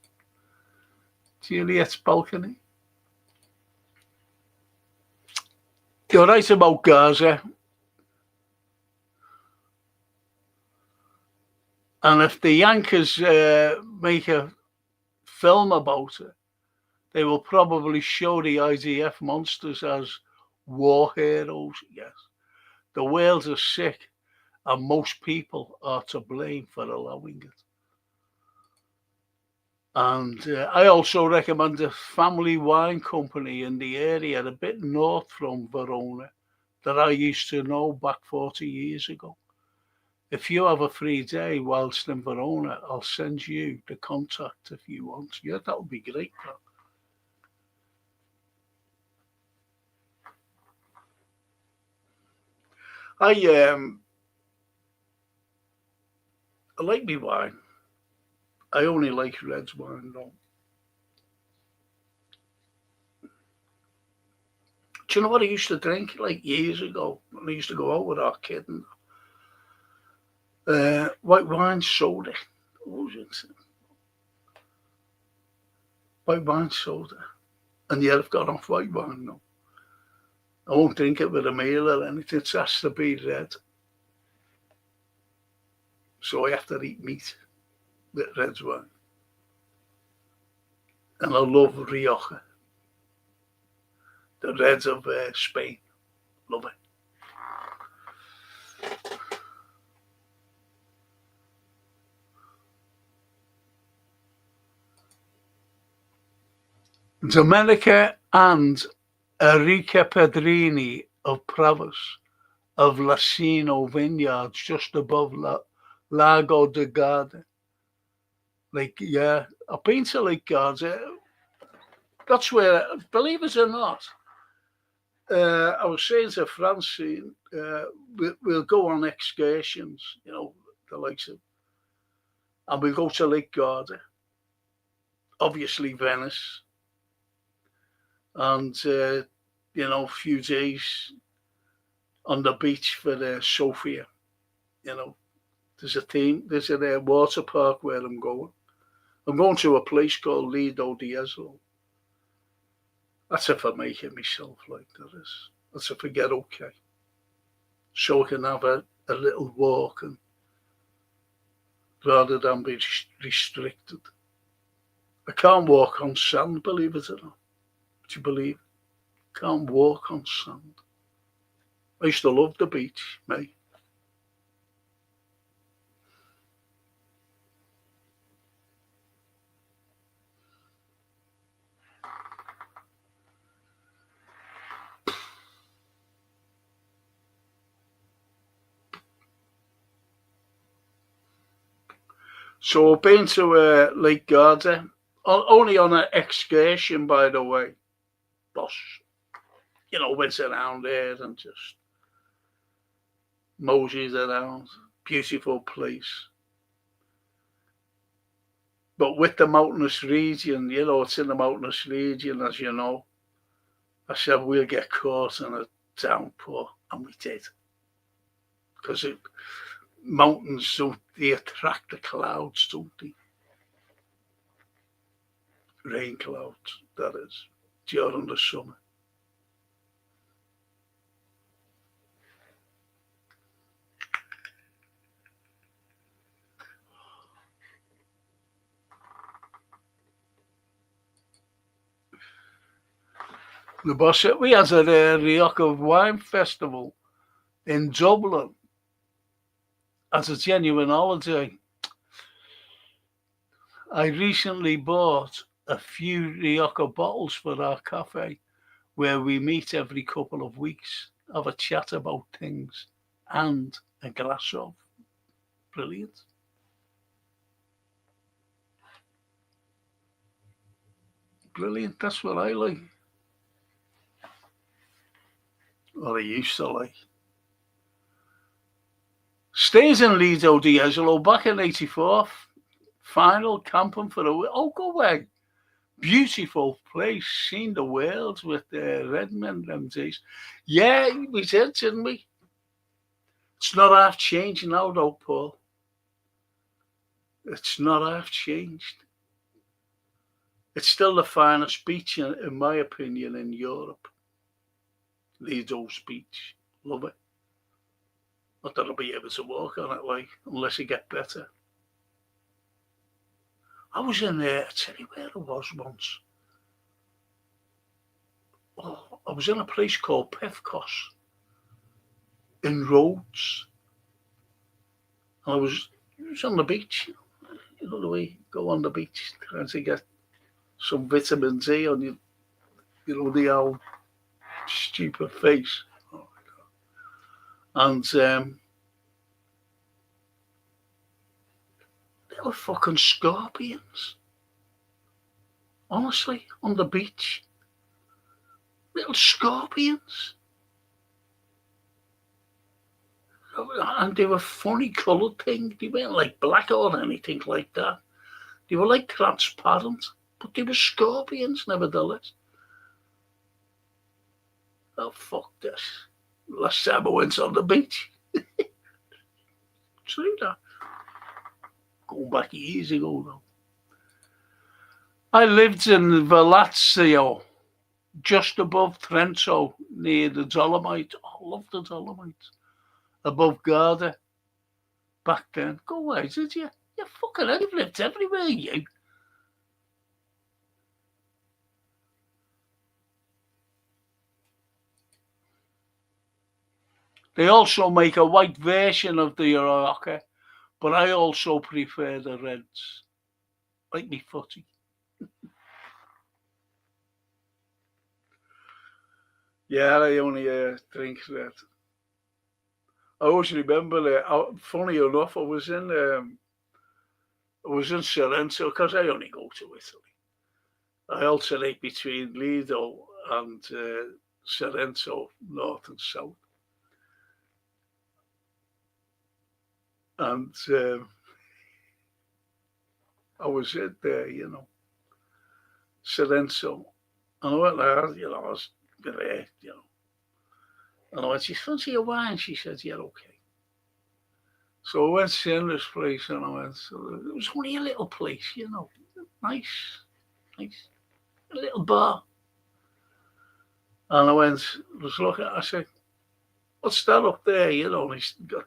Juliet's balcony. You're right about Gaza. And if the Yankees make a film about it, they will probably show the IDF monsters as war heroes. Yes. The world is sick, and most people are to blame for allowing it. And I also recommend a family wine company in the area, a bit north from Verona, that I used to know back 40 years ago. If you have a free day whilst in Verona, I'll send you the contact if you want. Yeah, that would be great. I like me wine. I only like red wine though. Do you know what I used to drink like years ago when I used to go out with our kid? And, white wine soda. What was it? White wine soda. And yet I've got off white wine now. I won't drink it with a meal or anything. It has to be red. So I have to eat meat with red wine. And I love Rioja, the reds of Spain. Love it. Domenica and Enrica Pedrini of Pravas of Lacino Vineyards, just above Lago de Garda. Like, yeah, I've been to Lake Garda. That's where, believe it or not, I was saying to Francine, we'll go on excursions, the likes of, and we go to Lake Garda, obviously Venice, and a few days on the beach for Sofia. There's a water park where I'm going. I'm going to a place called Lido di Eslo. That's if I'm making myself like that is. That's if I get okay. So I can have a little walk and rather than be restricted. I can't walk on sand, believe it or not. Do you believe? Can't walk on sand. I used to love the beach, mate. So I've been to Lake Garda, only on an excursion, by the way. Boss, went around there and just moseyed around. Beautiful place. But with the mountainous region, it's in the mountainous region, as you know. I said, we'll get caught in a downpour, and we did. Because mountains, they attract the clouds, don't they? Rain clouds, that is, during the summer. The boss, we had a Rioja Wine Festival in Dublin as a genuine holiday. I recently bought a few Rioja bottles for our cafe where we meet every couple of weeks, have a chat about things and a glass of. Brilliant. Brilliant, that's what I like. or I used to like. Stays in Lido D'Angelo back in '84. Final camping for a week. Oh, go away. Beautiful place. Seen the world with Redmond them days. Yeah, we did, didn't we? It's not half changed now, though, Paul. It's not half changed. It's still the finest beach, in my opinion, in Europe. Lido's beach. Love it. Not that I'll be able to walk on it, like, unless it get better. I was in there, I tell you where I was once. Oh, I was in a place called Pefkos in Rhodes. And I was on the beach. You know the way you go on the beach trying to get some vitamin D on you know, the old stupid face. Oh my God. And there were fucking scorpions. Honestly, on the beach. Little scorpions. And they were funny coloured things. They weren't like black or anything like that. They were like transparent, but they were scorpions nevertheless. Oh, fuck this. Last time I went on the beach. See that? Going back years ago now. I lived in Velazio, just above Trento, near the Dolomite. Oh, I love the Dolomite. Above Garda. Back then. Go away, did you? You fucking hell, you've lived everywhere, you. They also make a white version of the Yoraka, but I also prefer the reds. Like me footy. Yeah, I only drink red. I always remember that. Funny enough, I was in Sorrento because I only go to Italy. I alternate between Lido and Sorrento, north and south. And I was in there, you know, Sorrento. And I went there, you know, I was there, you know. And I went, "You fancy a wine?" She said, "Yeah, okay." So I went in this place and I went, it was only a little place, you know, nice, a little bar. And I was looking, I said, "What's that up there?" You know, and he's got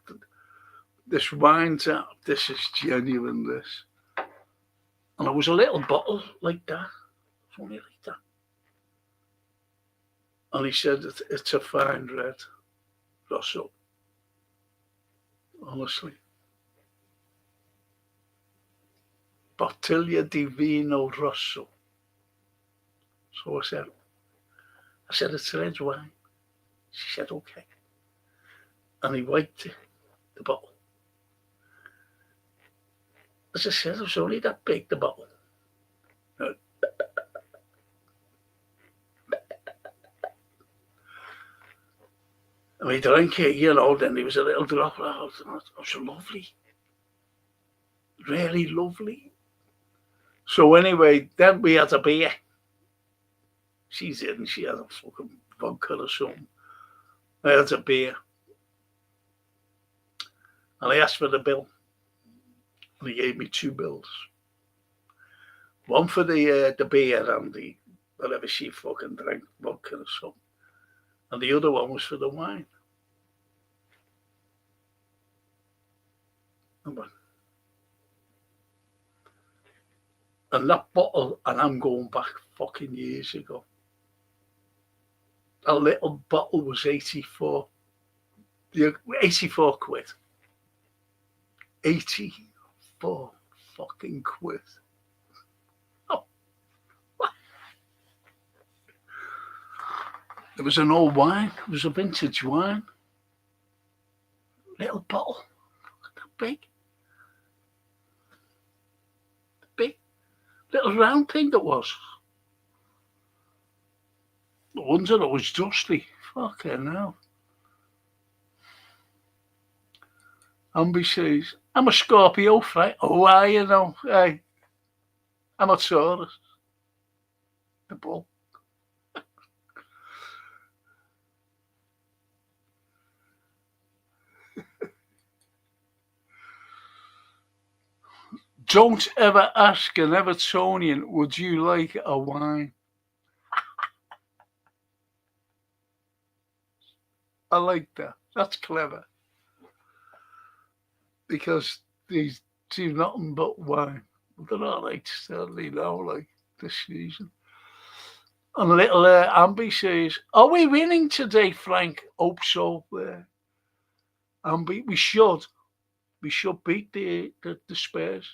this wine tap. This is genuine, this. And it was a little bottle like that. It's only like that. And he said, "It's a fine red, Rosso." Honestly. Bottiglia di Vino Rosso. So I said, "It's red wine." She said, "Okay." And he wiped the bottle. As I said, it was only that big, the bottle. And we drank it, you know, then there was a little drop out. It was lovely. Really lovely. So anyway, then we had a beer. She didn't. She had a fucking vodka or something. I had a beer. And I asked for the bill. And he gave me 2 bills. One for the beer and the whatever she fucking drank, vodka or something. And the other one was for the wine. And that bottle, and I'm going back fucking years ago. That little bottle was 84 quid. 84 fucking quid. Oh. It was an old wine. It was a vintage wine. Little bottle. That big. Big. Little round thing it was. No wonder it was dusty. Fucking hell. Ambi says, I'm a Scorpio, Frank. Oh, are you know? Hey, I'm a Taurus. The bull. Don't ever ask an Evertonian, would you like a wine? I like that. That's clever. Because these do nothing but wine. They're all right, certainly now, like this season. And little Ambi says, are we winning today, Frank? Hope so. Ambi, we should. We should beat the Spurs.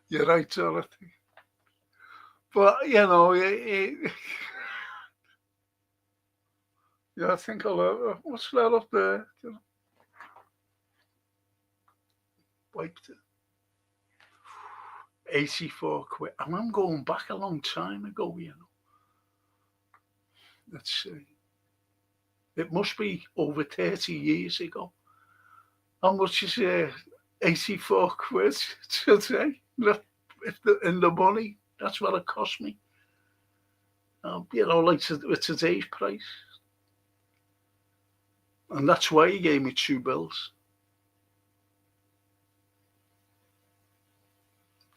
You're right, Dorothy. But, you know, yeah, I think I'll, what's that up there? You know, wiped it. 84 quid. And I'm going back a long time ago, you know. Let's see. It must be over 30 years ago. How much is 84 quid today? If in the money, that's what it cost me. You know, like with today's price. And that's why he gave me 2 bills.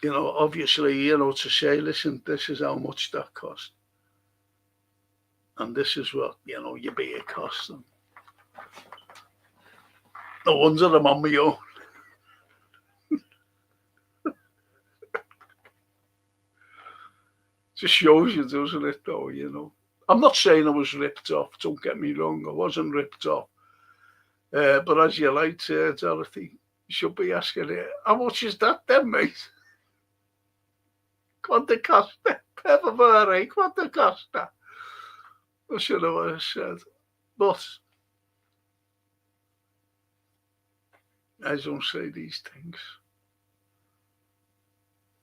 You know, obviously, you know, to say, listen, this is how much that cost. And this is what, you know, your beer costs. And no wonder I'm on my own. Just shows you, doesn't it, though, you know. I'm not saying I was ripped off, don't get me wrong, I wasn't ripped off. But as you like, Dorothy, you should be asking it, how much is that then, mate? Quanto costa? Per favore, quanto costa? I should have said. But I don't say these things.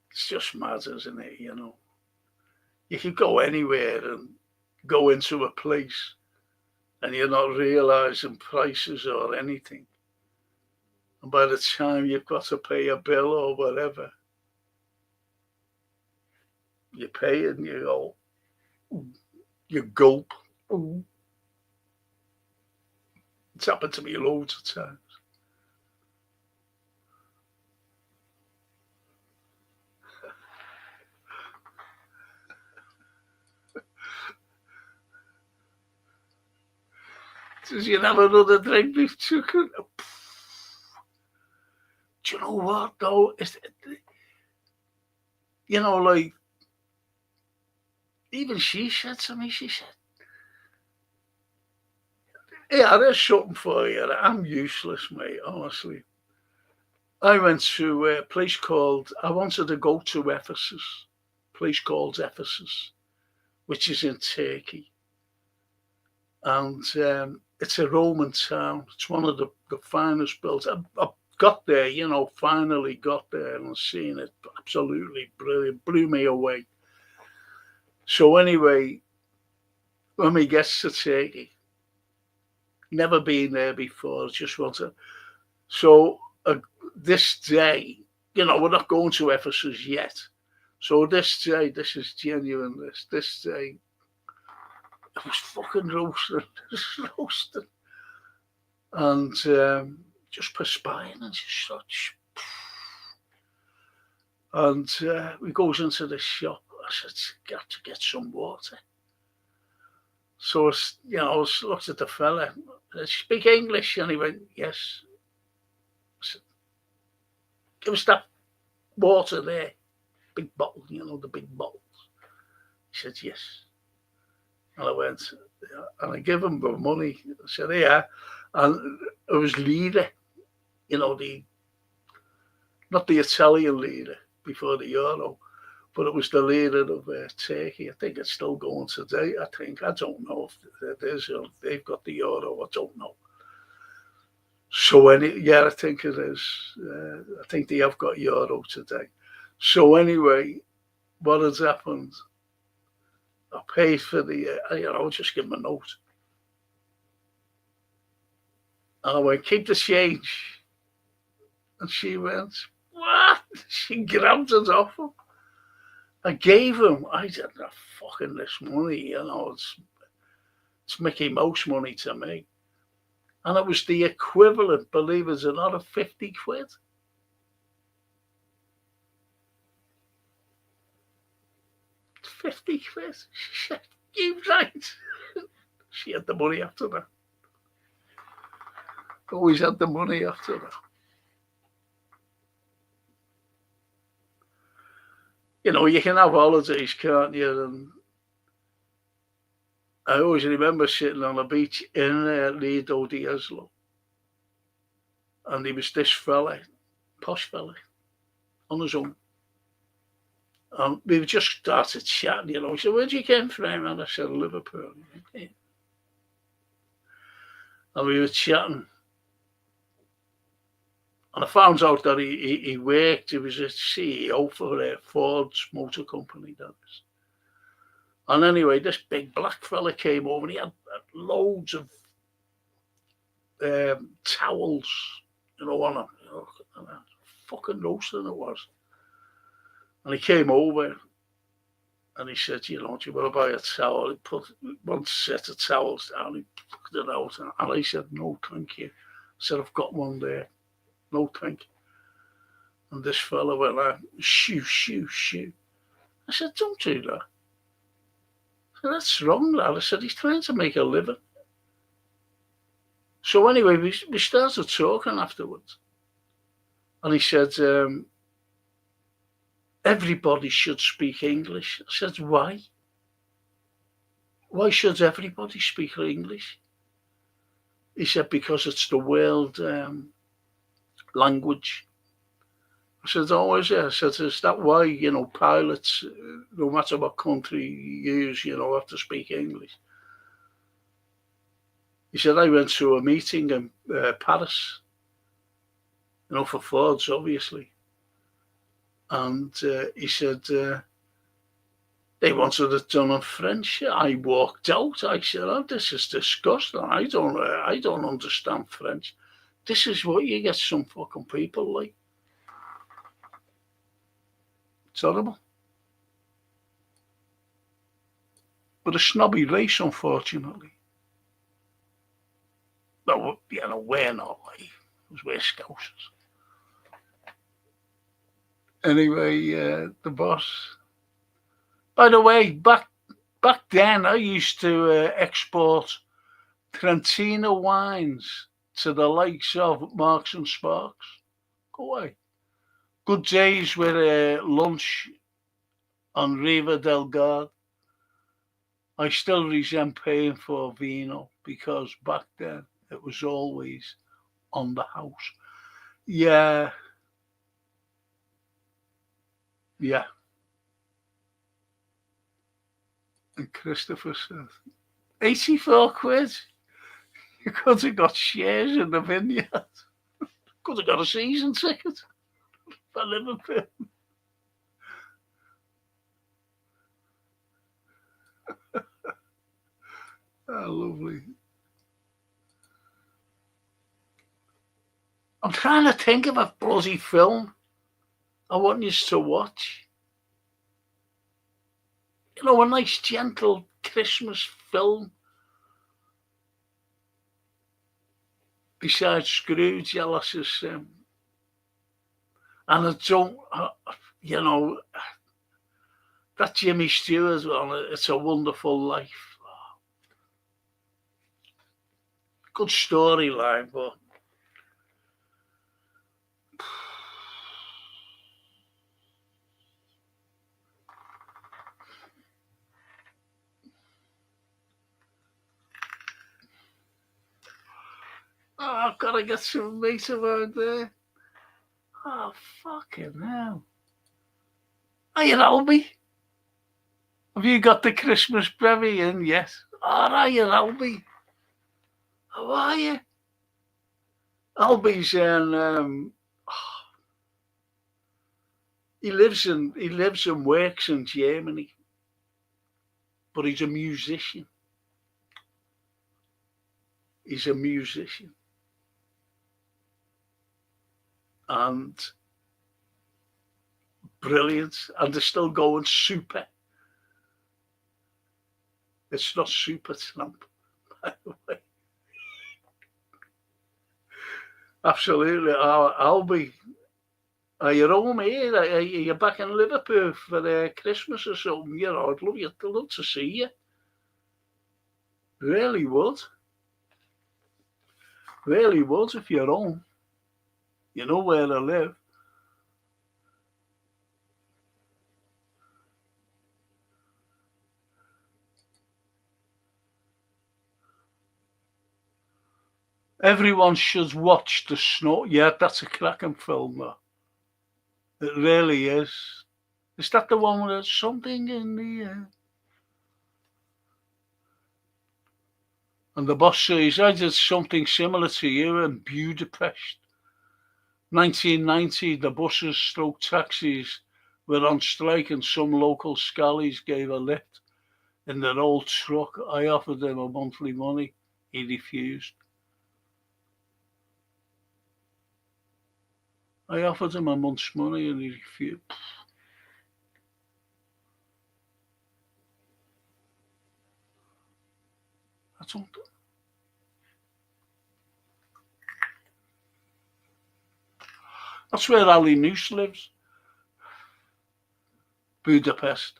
It's just mad, isn't it, you know? You could go anywhere and go into a place and you're not realising prices or anything. And by the time you've got to pay a bill or whatever, you pay and you go, you gulp. It's happened to me loads of times. Does you have another drink, beef chicken? Do you know what, though? You know, like, even she said to me, she said, yeah, there's something for you. I'm useless, mate, honestly. I went to a place called, I wanted to go to Ephesus, a place called Ephesus, which is in Turkey. And it's a Roman town. It's one of the finest built. I got there, you know, finally got there and seen it. Absolutely brilliant. Blew me away. So anyway, when we get to Turkey, never been there before, just want to. So this day, you know, we're not going to Ephesus yet. So this day, this is genuine. This day, it was fucking roasting, just roasting, and just perspiring and just such. And we goes into the shop. I said, got to get some water. So, you know, I looked at the fella. I said, speak English? And he went, yes. I said, give us that water there. Big bottle, you know, the big bottles. He said, yes. And I went, and I gave him the money. I said, yeah. And it was lira, you know, not the Italian lira before the euro, but it was the lira of Turkey. I think it's still going today. I don't know if it is, or if they've got the euro. I don't know. So yeah, I think it is. I think they have got Euro today. So anyway, what has happened? I paid for the, just give them a note. And I went, keep the change. And she went, what? She grabbed it off him. I gave him, I said, "No, fucking this money, it's Mickey Mouse money to me." And it was the equivalent, believe it or not, of 50 quid. 50 quid. She said, you right. She had the money after that. Always had the money after that. You can have holidays, can't you? And I always remember sitting on a beach in Lido di Isla. And he was this fella, posh fella, on his own. And we just started chatting, He said, where do you come from? And I said, Liverpool. Yeah. And we were chatting. And I found out that he worked, he was a CEO for Ford's motor company, that is. And anyway, this big black fella came over and he had loads of towels, on him. Fucking roasting it was. And he came over and he said, do you want to buy a towel? He put one set of towels down, he put it out. And I said, no, thank you. I said, I've got one there. No, thank you. And this fella went like, shoo, shoo, shoo. I said, don't do that. I said, that's wrong, lad. I said, he's trying to make a living. So anyway, we started talking afterwards. And he said, everybody should speak English. I said, why? Why should everybody speak English? He said, because it's the world language. I said, oh, is it? I said, is that why, pilots, no matter what country you use, have to speak English? He said, I went to a meeting in Paris, for Fords, obviously. And he said, they wanted it done in French. I walked out. I said, oh, this is disgusting. I don't understand French. This is what you get some fucking people like. Terrible. But a snobby race, unfortunately. No, we're not like, we're Scousers. Anyway, the boss. By the way, back then, I used to export Trentino wines to the likes of Marks and Sparks. Go away. Good days with lunch on Riva del Garda. I still resent paying for vino because back then it was always on the house. Yeah. Yeah. And Christopher said, 84 quid. You could have got shares in the vineyard. Could have got a season ticket for Liverpool. Oh, lovely. I'm trying to think of a bloody film I want you to watch. A nice, gentle Christmas film. Besides Scrooge, Alice's and I don't, that Jimmy Stewart one, It's a Wonderful Life. Good storyline, but I've got to get some meat around there. Oh, fucking hell. Are you Albie? Have you got the Christmas bevy in yet? Are you Albie? How are you? Albie's in. He lives and works in Germany, but he's a musician. He's a musician, and brilliant, and they're still going super. It's not super Trump, by the way. Absolutely, Albie. Are you home here? Are you back in Liverpool for Christmas or something? You know, I'd love to see you. Really would. Really would if you're home. You know where I live. Everyone should watch The Snow. Yeah, that's a cracking film, though. It really is. Is that the one where there's something in the air? And the boss says, I did something similar to you in Budapest. 1990, the buses stroke taxis were on strike and some local scallies gave a lift in their old truck. I offered him a monthly money. He refused. I offered him a month's money and he refused. I don't. That's where Ali Noose lives. Budapest.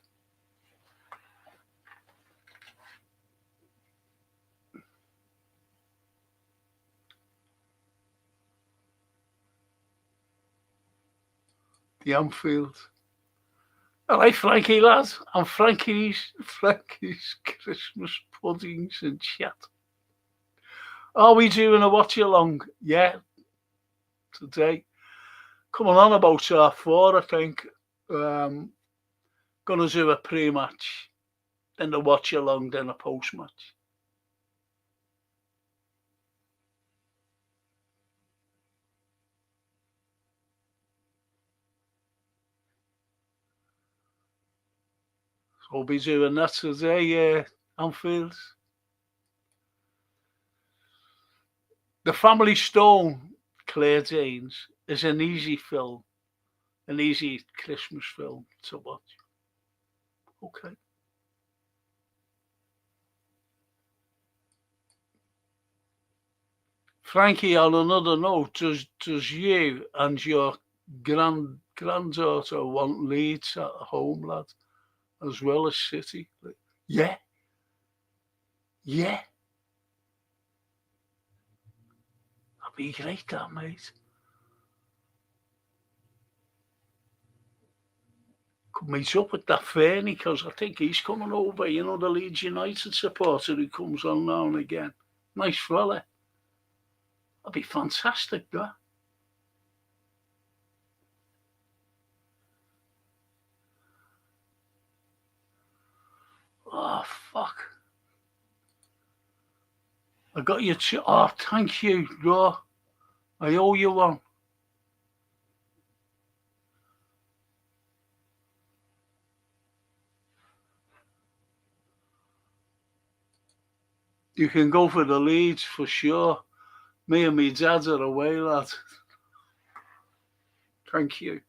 The Anfield. All right, Frankie, lad. And Frankie's Christmas puddings and chat. Are we doing a watch along? Yeah, today. Coming on about 4:30, I think. Gonna do a pre-match, then a watch along, then a post-match. So we'll be doing that today, Anfield. The Family Stone, Claire Danes, is an easy film, an easy Christmas film to watch. Okay. Frankie, on another note, does you and your granddaughter want Leeds at home, lad, as well as City? Yeah, yeah. That'd be great, that, mate. Could meet up with that Fernie, because I think he's coming over, you know, the Leeds United supporter who comes on now and again. Nice fella. That'd be fantastic, that. Oh, fuck. I got you. Oh, thank you, Raw. I owe you one. You can go for the Leeds for sure. Me and me dad are away, lad. Thank you.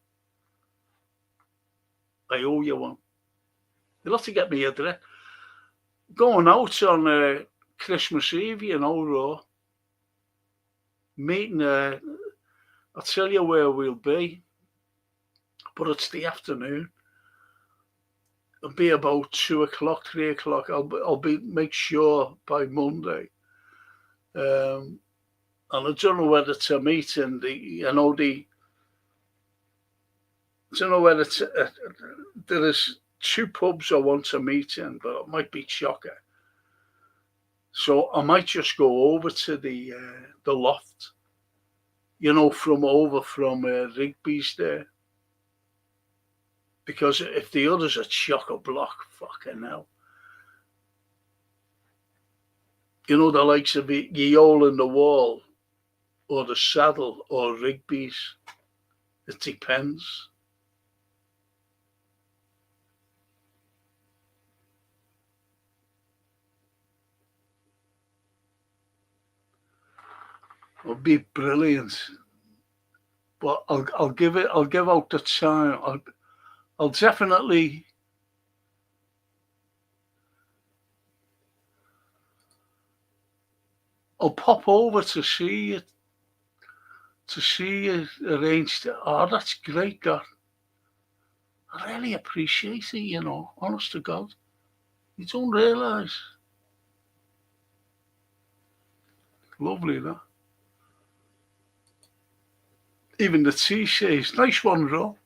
I owe you one. You'll have to get me address. Going out on Christmas Eve, you know, Raw. Meeting, I'll tell you where we'll be, but it's the afternoon. It'll be about 2:00, 3:00. I'll make sure by Monday. And I don't know whether to meet in I don't know whether there is 2 pubs I want to meet in, but it might be chocker. So I might just go over to the loft, you know, from Rigby's there. Because if the others are chock-a-block, fucking hell. You know, the likes of Ye Hole in the Wall, or the Saddle or Rigby's. It depends. It'll be brilliant. But I'll give out the time. I'll definitely. I'll pop over to see it. To see it arranged. Oh, that's great, that. I really appreciate it, honest to God. You don't realise. Lovely, that. Even the tea says, nice one, Ro.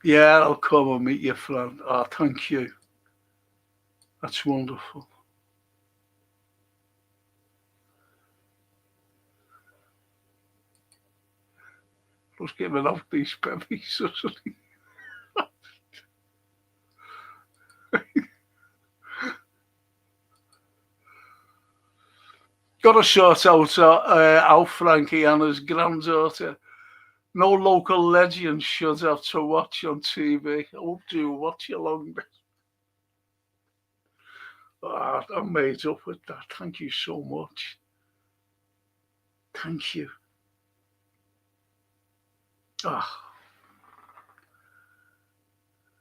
Yeah, I'll come and meet you, Fran. Oh, thank you. That's wonderful. Just giving out these peppies, isn't he? Got to sort out Frankie and his granddaughter. No local legends should have to watch on TV. I hope to watch you long. Oh, I'm made up with that. Thank you so much. Thank you. Oh,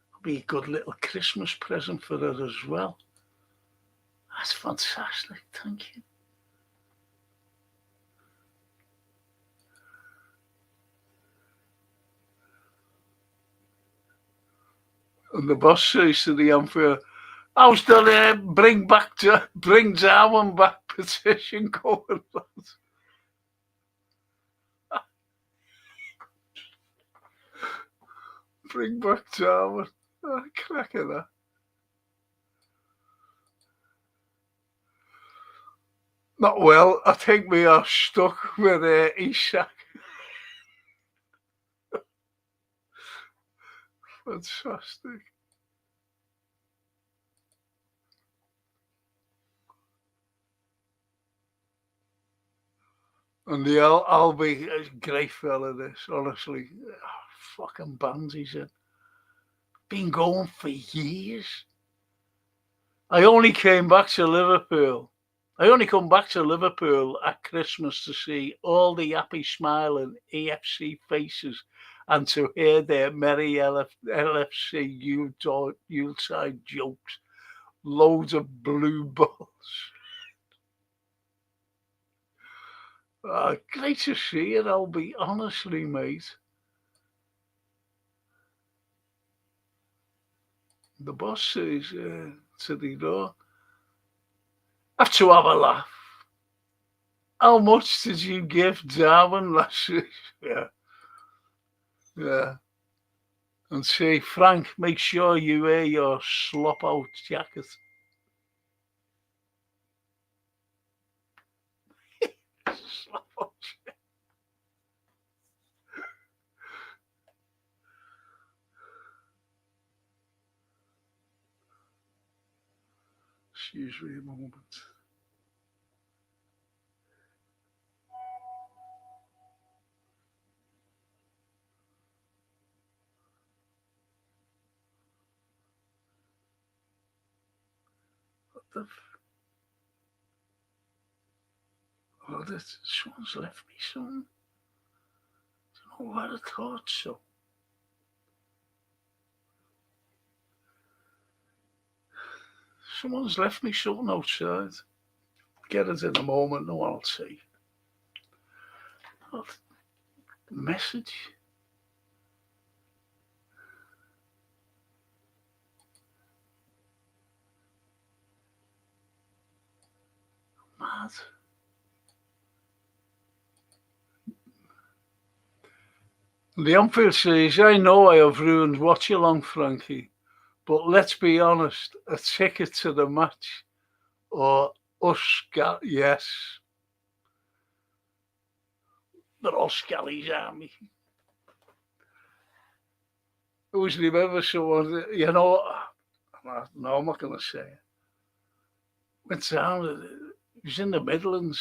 it'll be a good little Christmas present for her as well. That's fantastic. Thank you. And the boss says to the emperor, how's the bring Darwin back petition going? Bring back Darwin. Oh, crack of that. Not well. I think we are stuck with Ishak. Fantastic. And I'll be a great fella, this, honestly. Oh, fucking bands, he said. Been going for years. I only came back to Liverpool. I only come back to Liverpool at Christmas to see all the happy, smiling EFC faces and to hear their merry LFC Yuletide jokes. Loads of blue balls. Great to see it, I'll be honestly, mate. The boss says to the door, have to have a laugh. How much did you give Darwin last year? Yeah. And say, Frank, make sure you wear your slop out jacket. Slop out jacket. Excuse me a moment. What the oh, someone's left me something. I don't know why I thought so. Someone's left me something outside. Get it in a moment, no one will see. Oh, message. Mad. The umpire says, I know I have ruined watch along, Frankie, but let's be honest, a ticket to the match or yes. They're all scallies, aren't we? I always remember someone, no, I'm not going to say it. Went down, It was in the Midlands,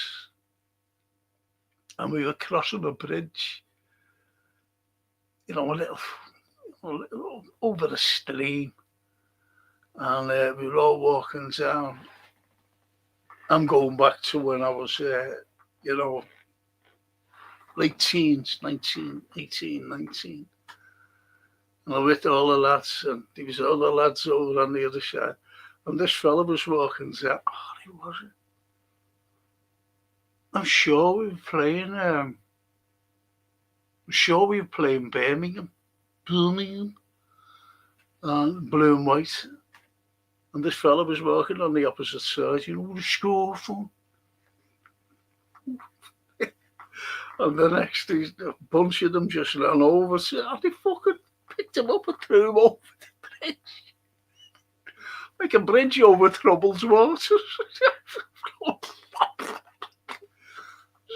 and we were crossing a bridge, a little over a stream, and we were all walking down. I'm going back to when I was, late teens, 19, 18, 19. And I with all the lads, and there was all the lads over on the other side. And this fella was walking down. Oh, he wasn't. I'm sure we were playing. Birmingham, and blue and white. And this fella was walking on the opposite side. The score from. And the next, a bunch of them just ran over. So they fucking picked him up and threw him over the bridge. Like a bridge over troubled waters.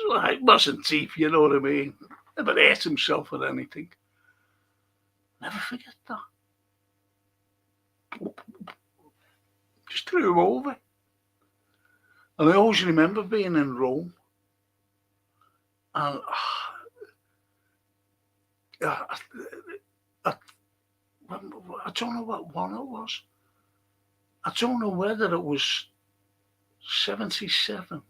It wasn't deep, you know what I mean? Never hurt himself or anything. Never forget that. Just threw him over. And I always remember being in Rome. And I don't know what one it was. I don't know whether it was 77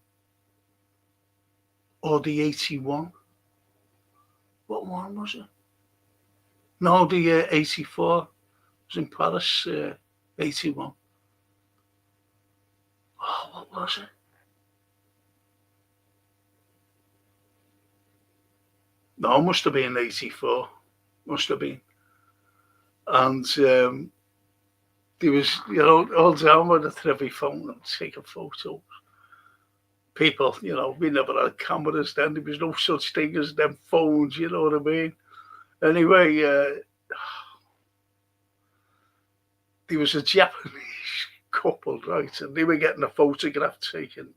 or the 81. What one was it? No, the 84. It was in Paris, 81. Oh, what was it? No, it must have been 84. Must have been. And there was, all down with the Trevi phone and taking photos. People, we never had cameras then. There was no such thing as them phones, you know what I mean? Anyway, there was a Japanese couple, right? And they were getting a photograph taken.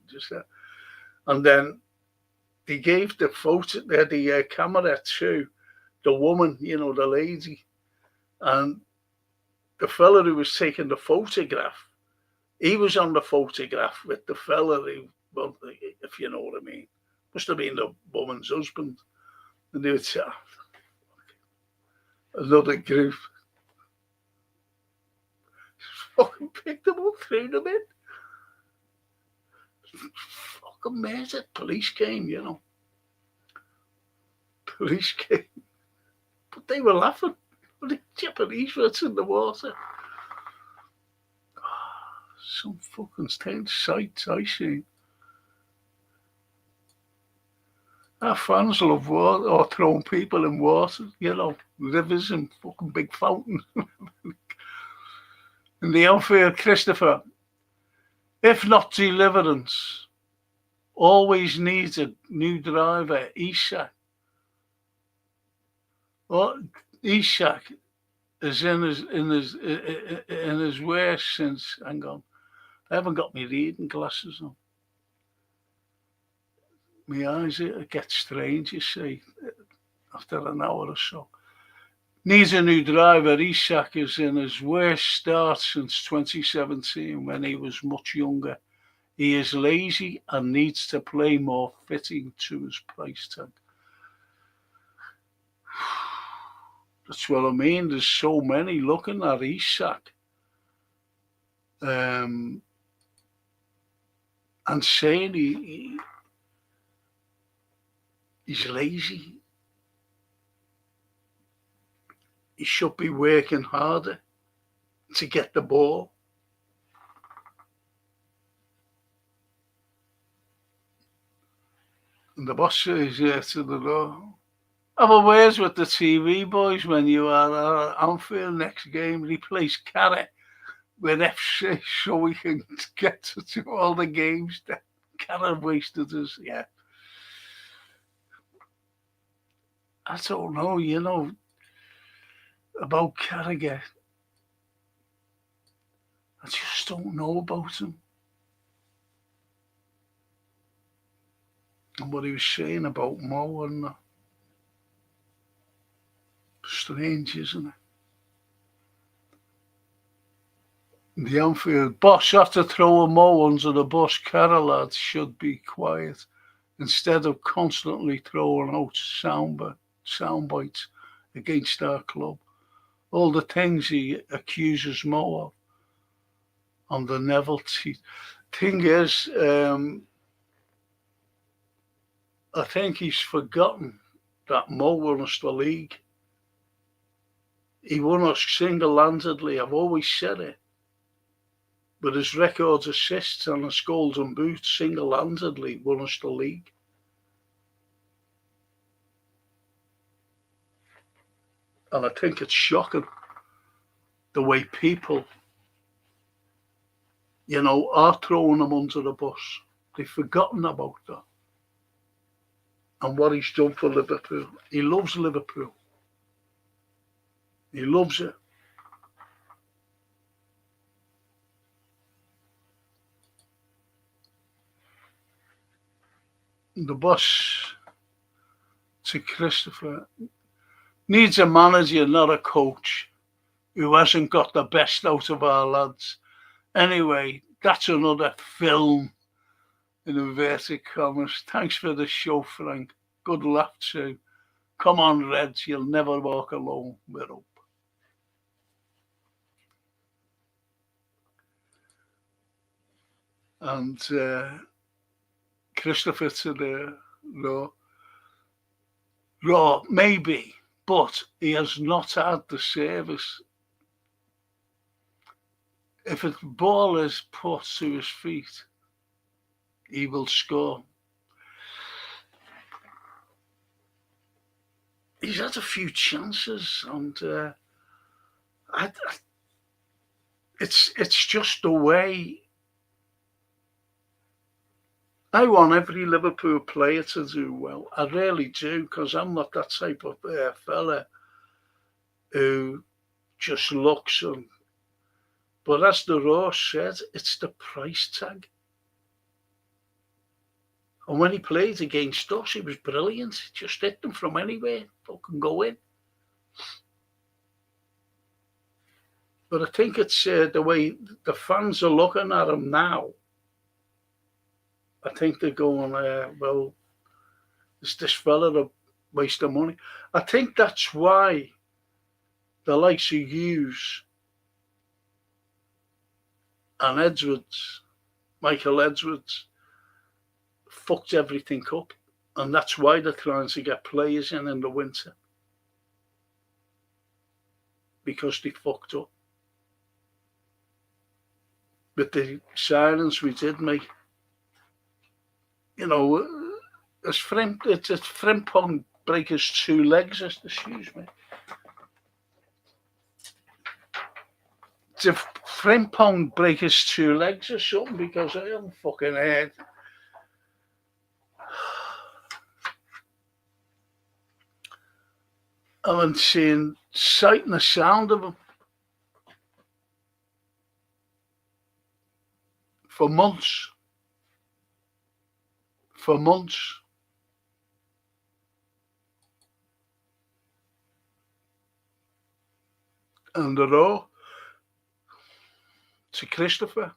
And then they gave the camera to the woman, the lady. And the fella who was taking the photograph, he was on the photograph with the fella who, well, if you know what I mean, must have been the woman's husband. And they would say, another group. Fucking picked them up, threw them in. Fucking amazing. Police came, Police came. But they were laughing. The Japanese were in the water. Some fucking strange sights I see. Our fans love water, or throwing people in water, rivers and fucking big fountains. In the outfield, Christopher, if not deliverance, always needs a new driver, Ishak. Well, Ishak is in his worst since, hang on, I haven't got my reading glasses on. My eyes get strange, you see, after an hour or so. Needs a new driver. Ishak is in his worst start since 2017 when he was much younger. He is lazy and needs to play more fitting to his price tag. That's what I mean. There's so many looking at Ishak. And saying he's lazy. He should be working harder to get the ball. And the boss says to the door, have a words with the TV boys when you are at Anfield next game. Replace Carrot with FC so we can get to all the games that Carrot wasted us. Yeah. I don't know, about Carragher. I just don't know about him. And what he was saying about Mo and that. Strange, isn't it? The Anfield boss after throwing Mo under the bus. Carrolad should be quiet instead of constantly throwing out sound bites against our club. All the things he accuses Mo of on the Neville teeth. Thing is, I think he's forgotten that Mo won us the league. He won us single-handedly. I've always said it. But his records, assists, and his goals and boots single-handedly won us the league. And I think it's shocking the way people, are throwing him under the bus. They've forgotten about that. And what he's done for Liverpool. He loves Liverpool. He loves it. The boss to Christopher needs a manager, not a coach, who hasn't got the best out of our lads. Anyway, that's another film in inverted commas. Thanks for the show, Frank. Good laugh too. Come on, Reds, you'll never walk alone. We're up. And Christopher to the Raw, maybe, but he has not had the service. If a ball is put to his feet, he will score. He's had a few chances, and it's just the way. I want every Liverpool player to do well. I really do, because I'm not that type of fella who just looks and. But as the Raw said, it's the price tag. And when he played against us, he was brilliant. Just hit them from anywhere, fucking go in. But I think it's the way the fans are looking at him now. I think they're going, well, is this fella a waste of money? I think that's why the likes of Hughes and Edwards, Michael Edwards, fucked everything up. And that's why they're trying to get players in the winter. Because they fucked up. With the signings we did make, as Frimpong break his two legs, excuse me. Did Frimpong break his two legs or something? Because I haven't fucking heard. I haven't seen sight and the sound of him for months. For months. And the Raw to Christopher.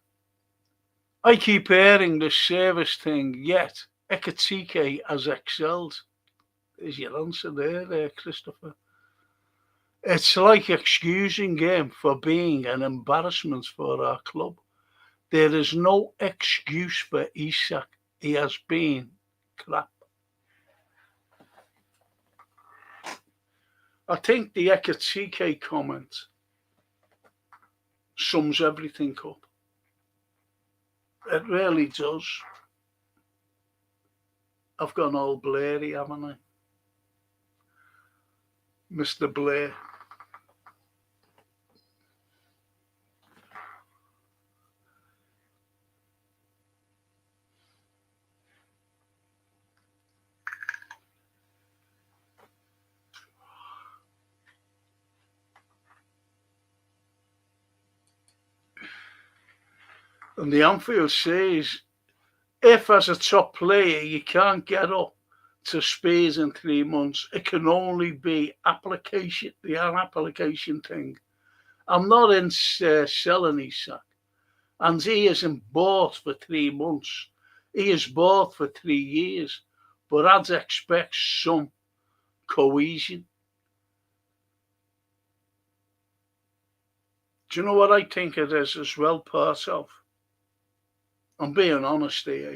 I keep hearing the service thing, yet Ekatike has excelled. There's your answer there, Christopher. It's like excusing him for being an embarrassment for our club. There is no excuse for Isak. He has been crap. I think the Ekatike comment sums everything up. It really does. I've gone all Blairy, haven't I? Mr. Blair. And the Anfield says, if as a top player you can't get up to Spurs in 3 months, it can only be application, the application thing. I'm not in selling Isak. And he isn't bought for 3 months. He is bought for 3 years. But I'd expect some cohesion. Do you know what I think it is as well, part of? I'm being honest here,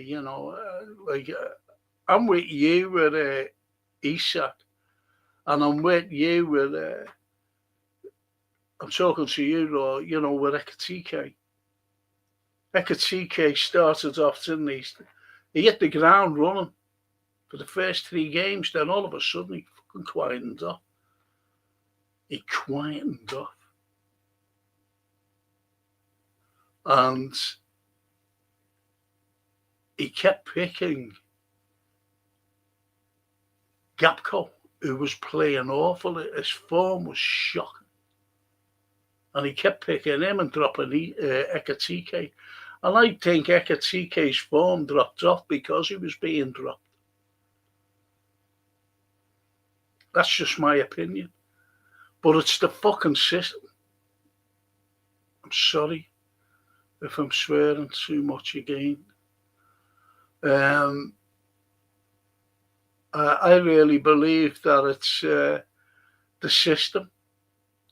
I'm with you with Isak, and I'm with you with, I'm talking to you, with Ekatike. Ekatike started off, didn't he? He hit the ground running for the first 3 games, then all of a sudden he fucking quietened off. He quietened off. And he kept picking Gapco, who was playing awful. His form was shocking. And he kept picking him and dropping Ekatike. And I think Ekatike's form dropped off because he was being dropped. That's just my opinion. But it's the fucking system. I'm sorry if I'm swearing too much again. I really believe that it's the system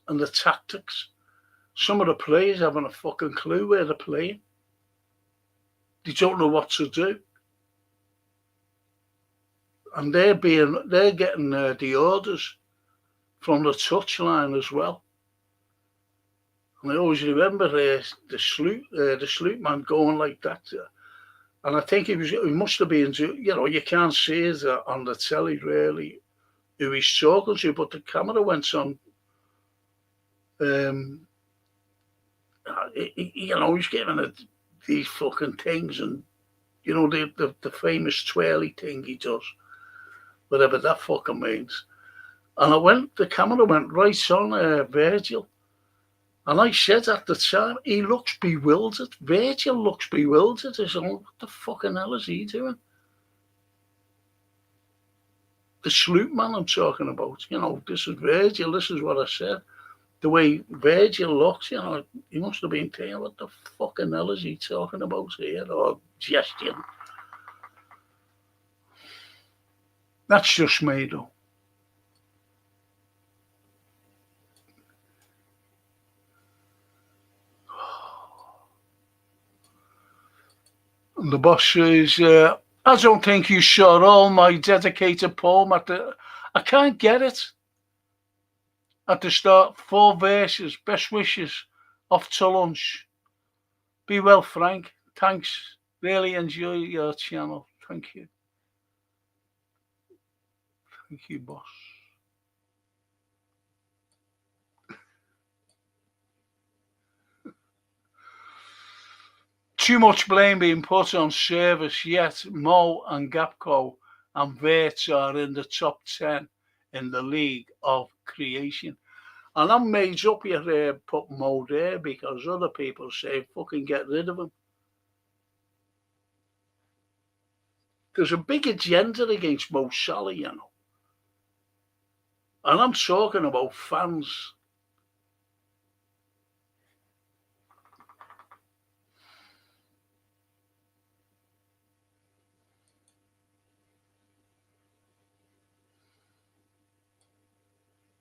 and the tactics. Some of the players haven't a fucking clue where they're playing. They don't know what to do. And they're getting the orders from the touchline as well. And I always remember the sloop man going like that. And I think he must have been, you can't see it on the telly really who he's talking to, but the camera went on. He's giving these fucking things, and the famous twirly thing he does, whatever that fucking means. And the camera went right on Virgil. And I said at the time, he looks bewildered. Virgil looks bewildered. He's like, what the fucking hell is he doing? The sloop man I'm talking about. This is Virgil. This is what I said. The way Virgil looks, he must have been thinking, what the fucking hell is he talking about here? Or gesturing. That's just me, though. And the boss says, I don't think you saw all my dedicated poem I can't get it. At the start, 4 verses, best wishes, off to lunch. Be well, Frank. Thanks. Really enjoy your channel. Thank you. Thank you, boss. Too much blame being put on service, yet Mo and Gapco and Verts are in the top 10 in the league of creation. And I'm made up here put Mo there because other people say fucking get rid of him. There's a big agenda against Mo Salah, And I'm talking about fans.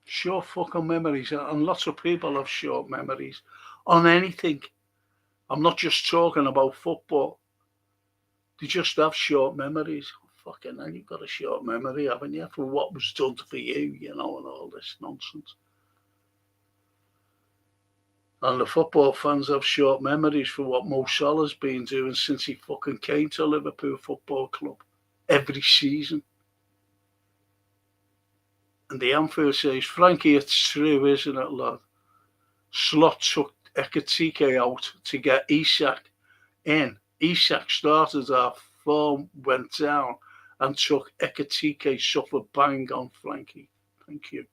Short fucking memories, and lots of people have short memories on anything. I'm not just talking about football. They just have short memories. Fucking hell, you've got a short memory, haven't you, for what was done for you, and all this nonsense. And the football fans have short memories for what Mo Salah's been doing since he fucking came to Liverpool Football Club every season. And the Anfield says, Frankie, it's true, isn't it, lad? Slot took Ekatike out to get Isak in. Isak started off, form went down, and took Ekatike, suffered bang on Frankie. Thank you.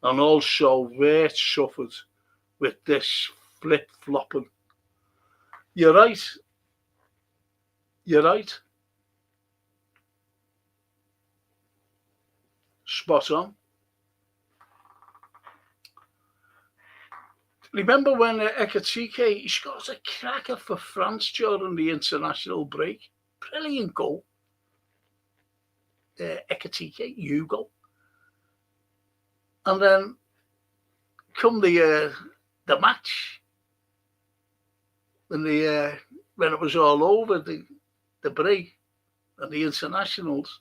And also, Vert suffered with this flip-flopping. You're right. You're right. Spot on. Remember when Ekatike, he scores a cracker for France during the international break? Brilliant goal. Ekatike, Hugo. And then come the match, when it was all over, the break and the internationals,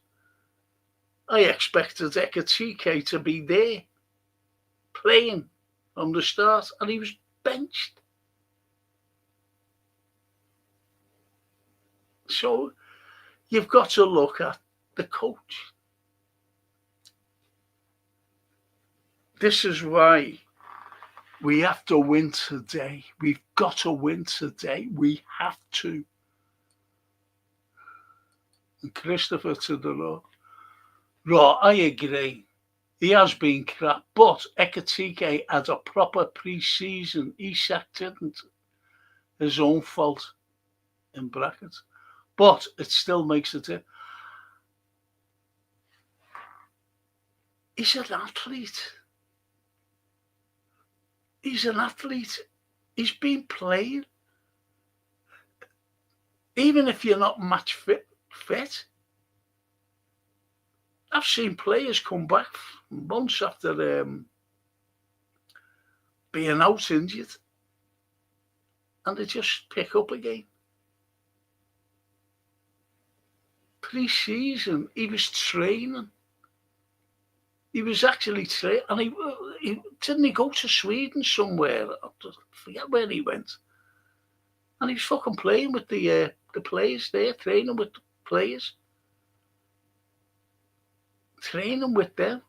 I expected Ekatike to be there playing from the start, and he was benched. So you've got to look at the coach. This is why we have to win today. We've got to win today. We have to. And Christopher to the law. Right, I agree. He has been crap, but Ekatike had a proper pre-season. Isak didn't. His own fault, in brackets. But it still makes it. He's an athlete. He's an athlete. He's been playing. Even if you're not match fit. I've seen players come back months after being out injured, and they just pick up again. Pre-season, he was training. He was actually training, and he didn't he go to Sweden somewhere? I forget where he went. And he was fucking playing with the players there, training with the players. Training with them.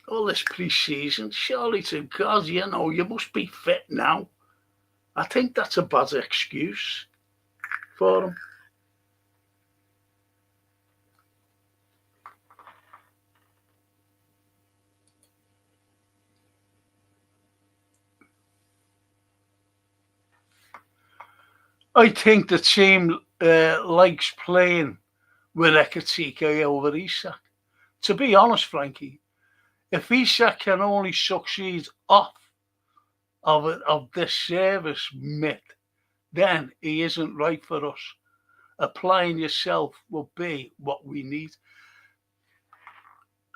All this pre-season, surely to God, you must be fit now. I think that's a bad excuse for him. I think the team likes playing with Ekatike over Isak. To be honest, Frankie, if Isak can only succeed off of this service myth, then he isn't right for us. Applying yourself will be what we need.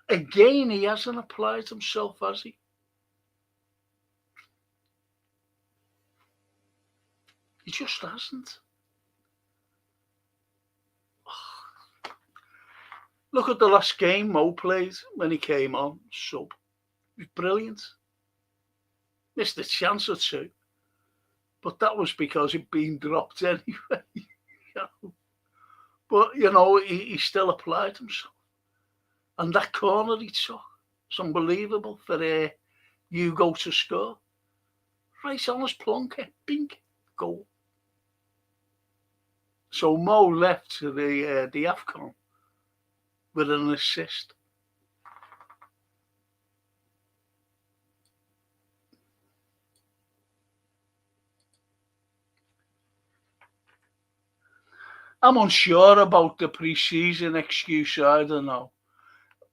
Again, he hasn't applied himself, has he? He just hasn't. Look at the last game Mo played when he came on, sub. He was brilliant. Missed a chance or two. But that was because he'd been dropped anyway. But, he still applied himself. And that corner he took, it's unbelievable for Hugo to score. Right on his plunker, bink, goal. So Mo left to the AFCON with an assist. I'm unsure about the pre-season excuse, I don't know.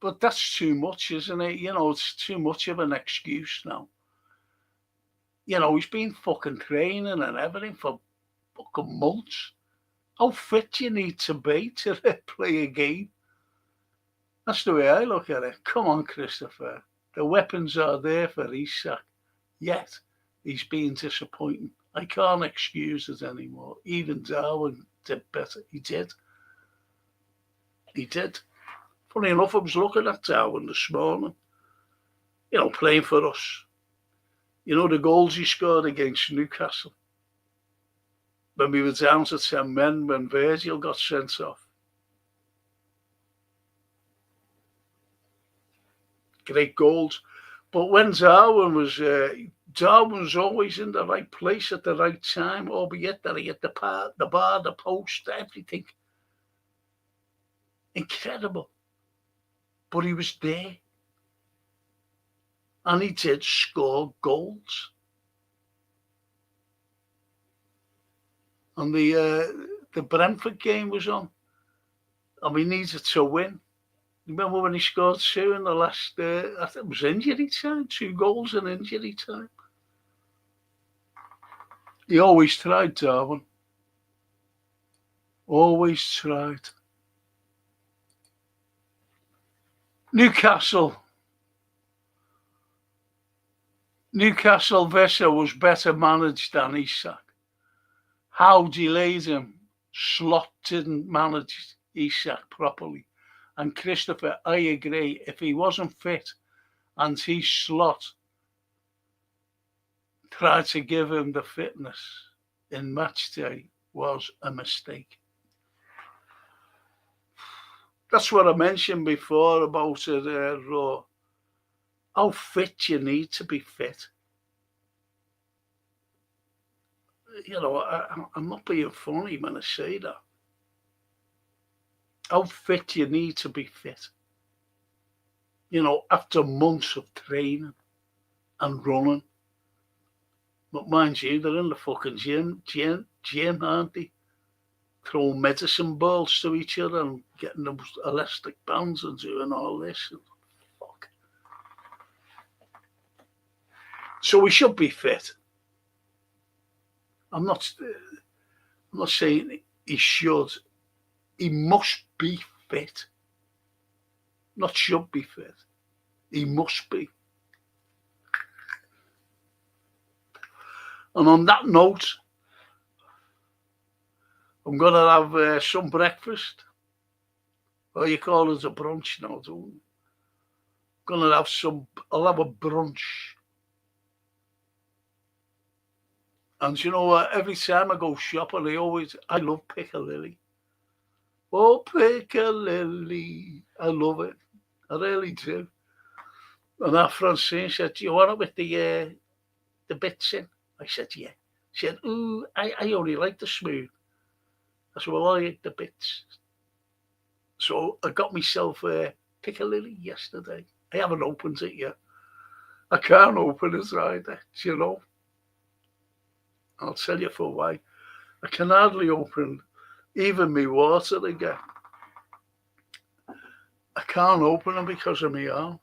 But that's too much, isn't it? It's too much of an excuse now. He's been fucking training and everything for fucking months. How fit do you need to be to play a game? That's the way I look at it. Come on, Christopher. The weapons are there for Isak. Yet, he's been disappointing. I can't excuse it anymore. Even Darwin did better. He did. Funny enough, I was looking at Darwin this morning. Playing for us. The goals he scored against Newcastle. When we were down to 10 men, when Virgil got sent off. Great goals. But when Darwin was always in the right place at the right time, albeit that he hit the bar, the post, everything. Incredible. But he was there. And he did score goals. And the Brentford game was on. And we needed to win. Remember when he scored 2 in the last, I think it was injury time, 2 goals in injury time. He always tried, Darwin. Always tried. Newcastle Vessa was better managed than Isak. How delayed him. Slot didn't manage Isak properly. And Christopher, I agree, if he wasn't fit and he Slot tried to give him the fitness in match day, was a mistake. That's what I mentioned before about it, Raw. How fit you need to be fit. You know, I'm not being funny when I say that. How fit you need to be fit. You know, after months of training and running. But mind you, they're in the fucking gym, aren't they? Throwing medicine balls to each other and getting those elastic bands and doing all this. Fuck. So we should be fit. I'm not saying he should. He must be fit. Not should be fit. He must be. And on that note, I'm going to have some breakfast. Or you call it a brunch now, don't you? I'm going to have I'll have a brunch. And you know what? Every time I go shopping, I love Piccadilly. Oh, Piccadilly. I love it. I really do. And that Francine said, do you want it with the bits in? I said, yeah. She said, ooh, I only like the smooth. I said, well, I like the bits. So I got myself a Piccadilly yesterday. I haven't opened it yet. I can't open it either, you know. I'll tell you for why. I can hardly open even my water again. I can't open them because of my arm.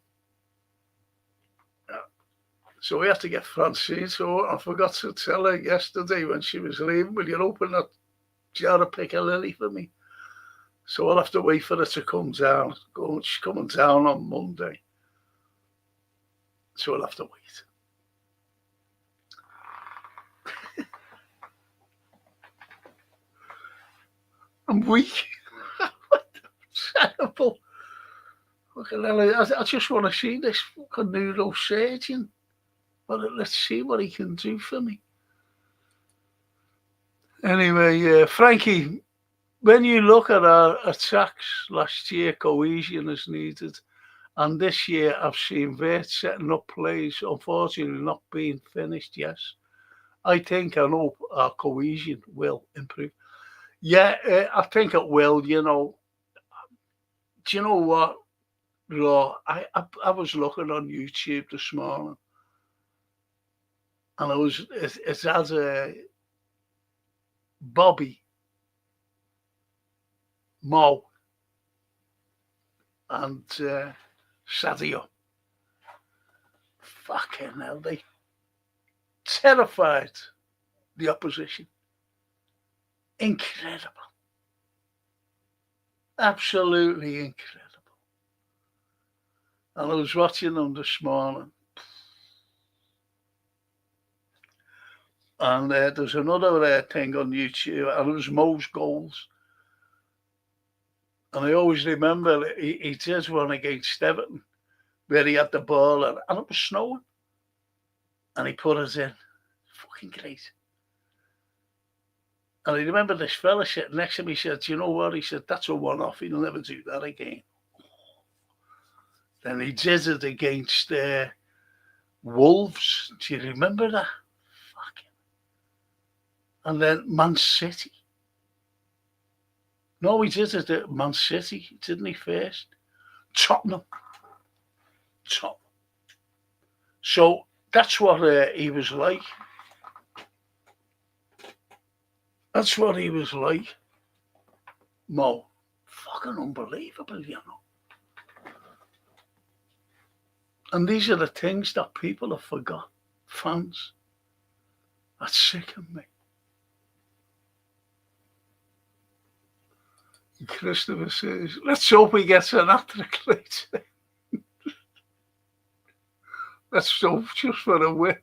So we have to get Francine. So I forgot to tell her yesterday when she was leaving, will you open that jar of Piccadilly for me? So I'll have to wait for her to come down. She's coming down on Monday. So I'll have to wait. I'm weak. Terrible. I just want to see this fucking neurosurgeon. But let's see what he can do for me. Anyway, Frankie, when you look at our attacks last year, cohesion is needed. And this year, I've seen Vert setting up plays, unfortunately not being finished, yes. I think I know our cohesion will improve. Yeah, I think it will, you know. Do you know what, Raw? I was looking on YouTube this morning, and it has Bobby, Mo, and Sadio. Fucking hell, they terrified the opposition. Incredible. Absolutely incredible. And I was watching them this morning. And there's another thing on YouTube, and it was Mo's goals. And I always remember he did one against Everton, where he had the ball, and it was snowing. And he put it in. Fucking great. And I remember this fella sitting next to me, said, do you know what? He said, that's a one-off. He'll never do that again. Then he did it against Wolves. Do you remember that? Fucking. And then Man City. No, he did it at Man City, didn't he, first? Tottenham. So that's what he was like. That's what he was like. Mo. Fucking unbelievable, you know. And these are the things that people have forgot. Fans. That's sick of me. Christopher says, let's hope he gets an hat-trick later. Let's hope just for a win.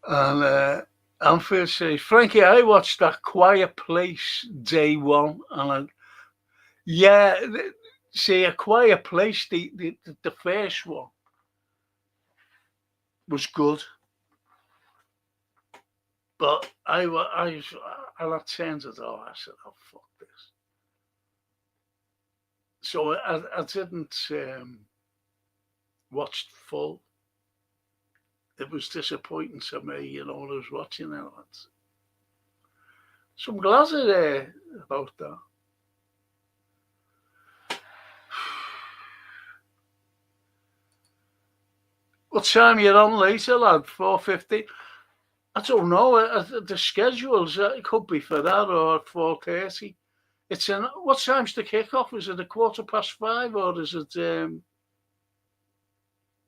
And Anfield says, Frankie, I watched that Quiet Place day one, and see, A Quiet Place, the first one was good, but I turned it off. I said, oh, fuck this. So I didn't watch full. It was disappointing to me, when I was watching it. So I'm glad about that. What time you're on later, lad? 4:50? I don't know. The schedules, it could be for that or 4:30. What time's the kickoff? Is it 5:15 or is it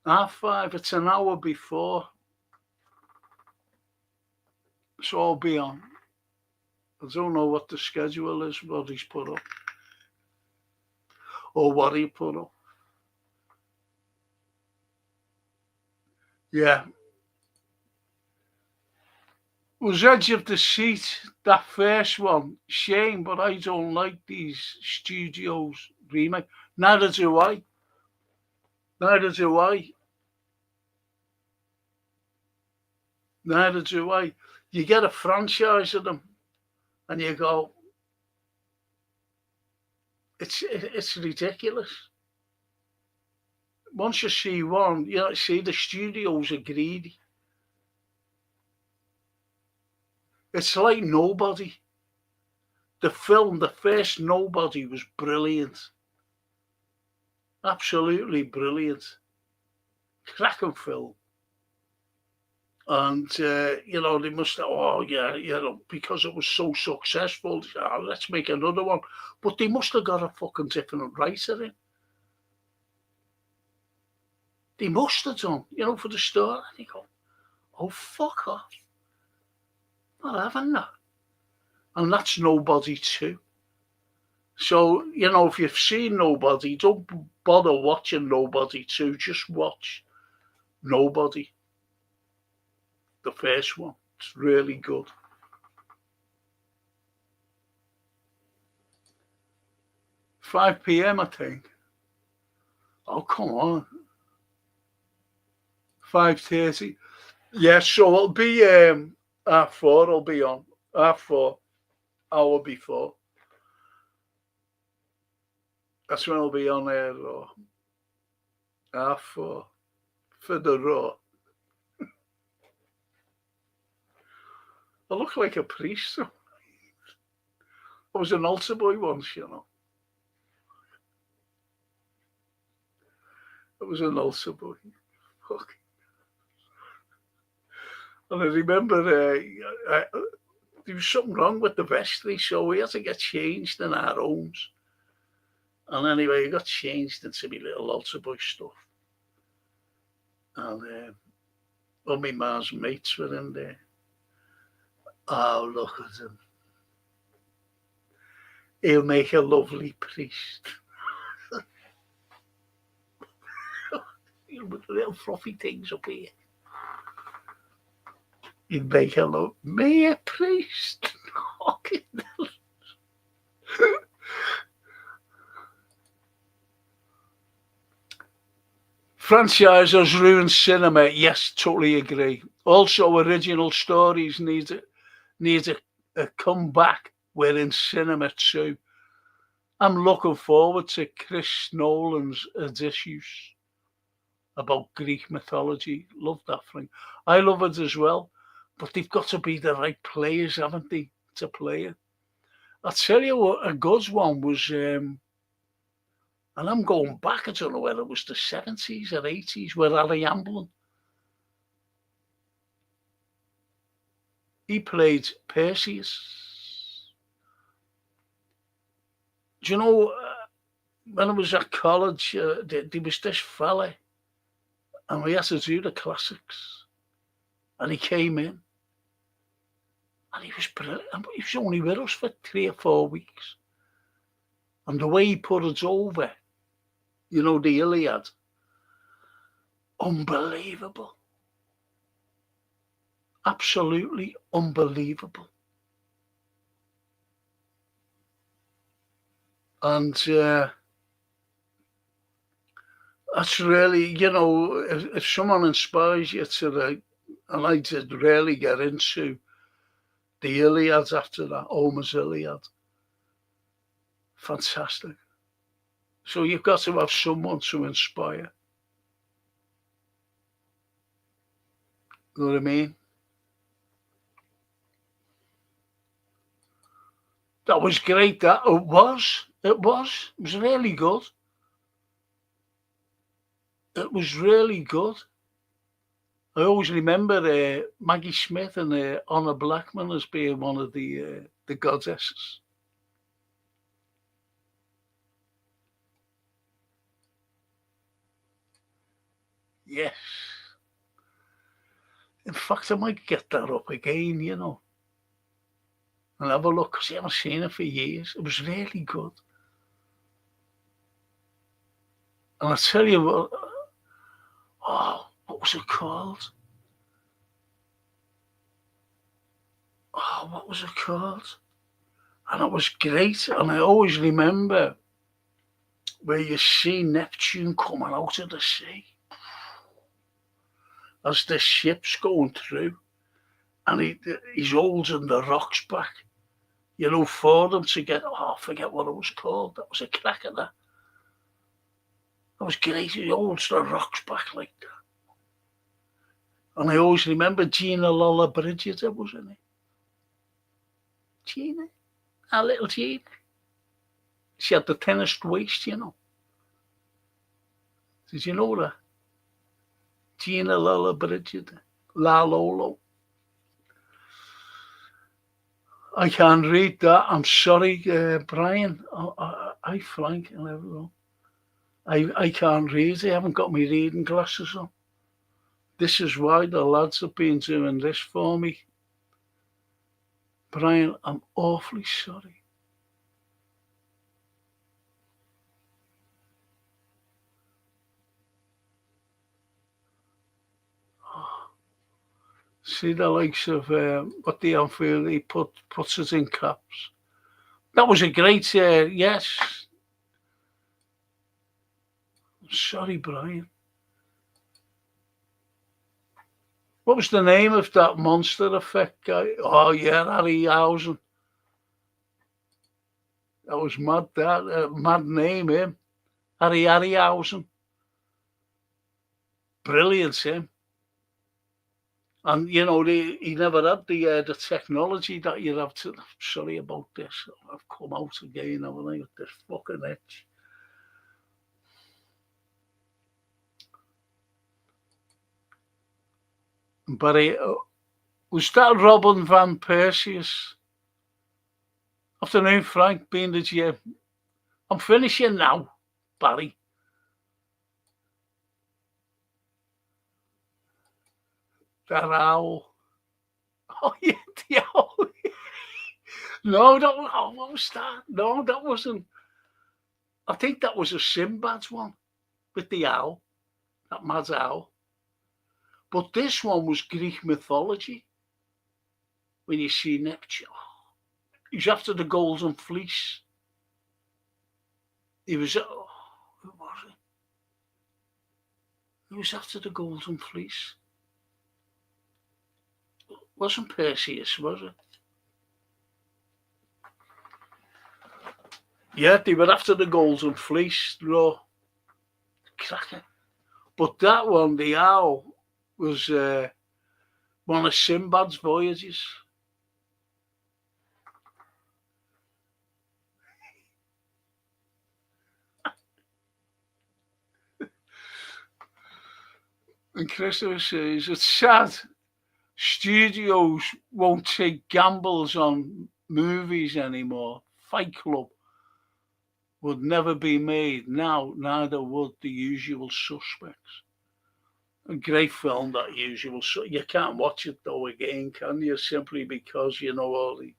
5:30? It's an hour before. So I'll be on. I don't know what the schedule is, what he's put up. Or what he put up. Yeah. Was Edge of the Seat, that first one, shame, but I don't like these studios remake. Neither do I. Neither do I. Neither do I. You get a franchise of them and you go, it's ridiculous. Once you see one, see the studios are greedy. It's like Nobody. The first Nobody was brilliant. Absolutely brilliant. Cracking film. And, they must have, because it was so successful, let's make another one. But they must have got a fucking different writer in. They must have done, for the start. And you go, oh, fuck off. Not having that. And that's Nobody 2. So, if you've seen Nobody, don't bother watching Nobody 2. Just watch Nobody. The first one. It's really good. £5 p.m, I think. Oh, come on. 5:30. Yeah, so it'll be 4:30. I'll be on 4:30, hour before. That's when I'll be on air, Raw. 4:30 for the Raw. I look like a priest. I was an altar boy once, I was an altar boy. Fuck. And I remember there was something wrong with the vestry, so we had to get changed in our homes. And anyway, I got changed into my little altar boy stuff. And all my ma's mates were in there. Oh, look at him. He'll make a lovely priest. With the little fluffy things up here. He'd make a priest. Franchises ruin cinema. Yes, totally agree. Also, original stories need a comeback. We're in cinema too. I'm looking forward to Chris Nolan's Odysseus about Greek mythology. Love that thing. I love it as well. But they've got to be the right players, haven't they, to play it? I'll tell you what, a good one was, and I'm going back, I don't know whether it was the 70s or 80s, with Harry Amblin. He played Perseus. Do you know, when I was at college, there was this fella, and we had to do the classics. And he came in, and he was brilliant. He was only with us for 3 or 4 weeks. And the way he put us over, you know, the Iliad, unbelievable. Absolutely unbelievable. And that's really, you know, if someone inspires you to and I did really get into the Iliad after that, Homer's Iliad. Fantastic. So you've got to have someone to inspire. You know what I mean? That was great. That it was really good. It was really good. I always remember Maggie Smith and Honor Blackman as being one of the goddesses. Yes. In fact, I might get that up again, you know, and have a look, because I haven't seen it for years. It was really good. And I tell you what, what was it called? What was it called? And it was great. And I always remember where you see Neptune coming out of the sea as the ship's going through, and he's holding the rocks back, you know, for them to get, I forget what it was called. That was a cracker, that. That was great. He holds the rocks back like that. And I always remember Gina Lollobrigida, wasn't it? Gina, our little Gina. She had the thinnest waist, you know. Did you know that? Gina Lollobrigida. La Lolo. I can't read that. I'm sorry, Brian. Hi, Frank and everyone. I can't read. I haven't got my reading glasses on. This is why the lads have been doing this for me. Brian, I'm awfully sorry. See the likes of what the Anfield, he puts it in caps. That was a great, yes. Sorry, Brian. What was the name of that Monster Effect guy? Oh, yeah, Harryhausen. That was mad, that. Mad name, him. Harryhausen. Brilliant, him. And, you know, he never had the technology that you'd have to... Sorry about this. I've come out again, haven't I, with this fucking itch. But was that Robin van Perseus? Afternoon, Frank, being the gym. I'm finishing now, Barry. That owl. Oh, yeah, the owl. No, what was that? No, that wasn't. I think that was a Sinbad's one with the owl, that mad owl. But this one was Greek mythology. When you see Neptune, he's after the golden fleece. He was, who was it? He was after the golden fleece. It wasn't Perseus, was it? Yeah, they were after the golden fleece, cracker. But that one, the owl, was one of Sinbad's voyages. And Christopher says, it's sad Studios won't take gambles on movies anymore. Fight Club would never be made now, neither would The Usual Suspects. A great film, that Usual. So you can't watch it though again, can you? Simply because you know all the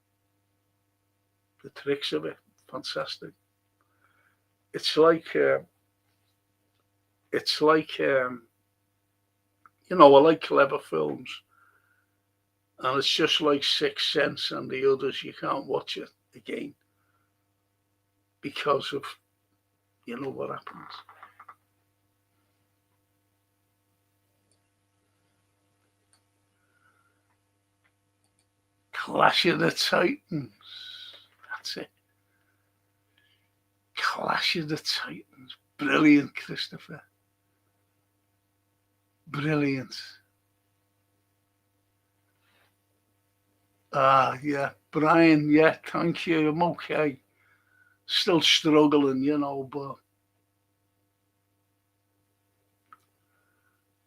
tricks of it. Fantastic. It's like you know, I like clever films, and it's just like Sixth Sense and the others. You can't watch it again because of you know what happens. Clash of the Titans. That's it. Clash of the Titans. Brilliant, Christopher. Brilliant. Yeah. Brian, yeah, thank you. I'm okay. Still struggling, you know, but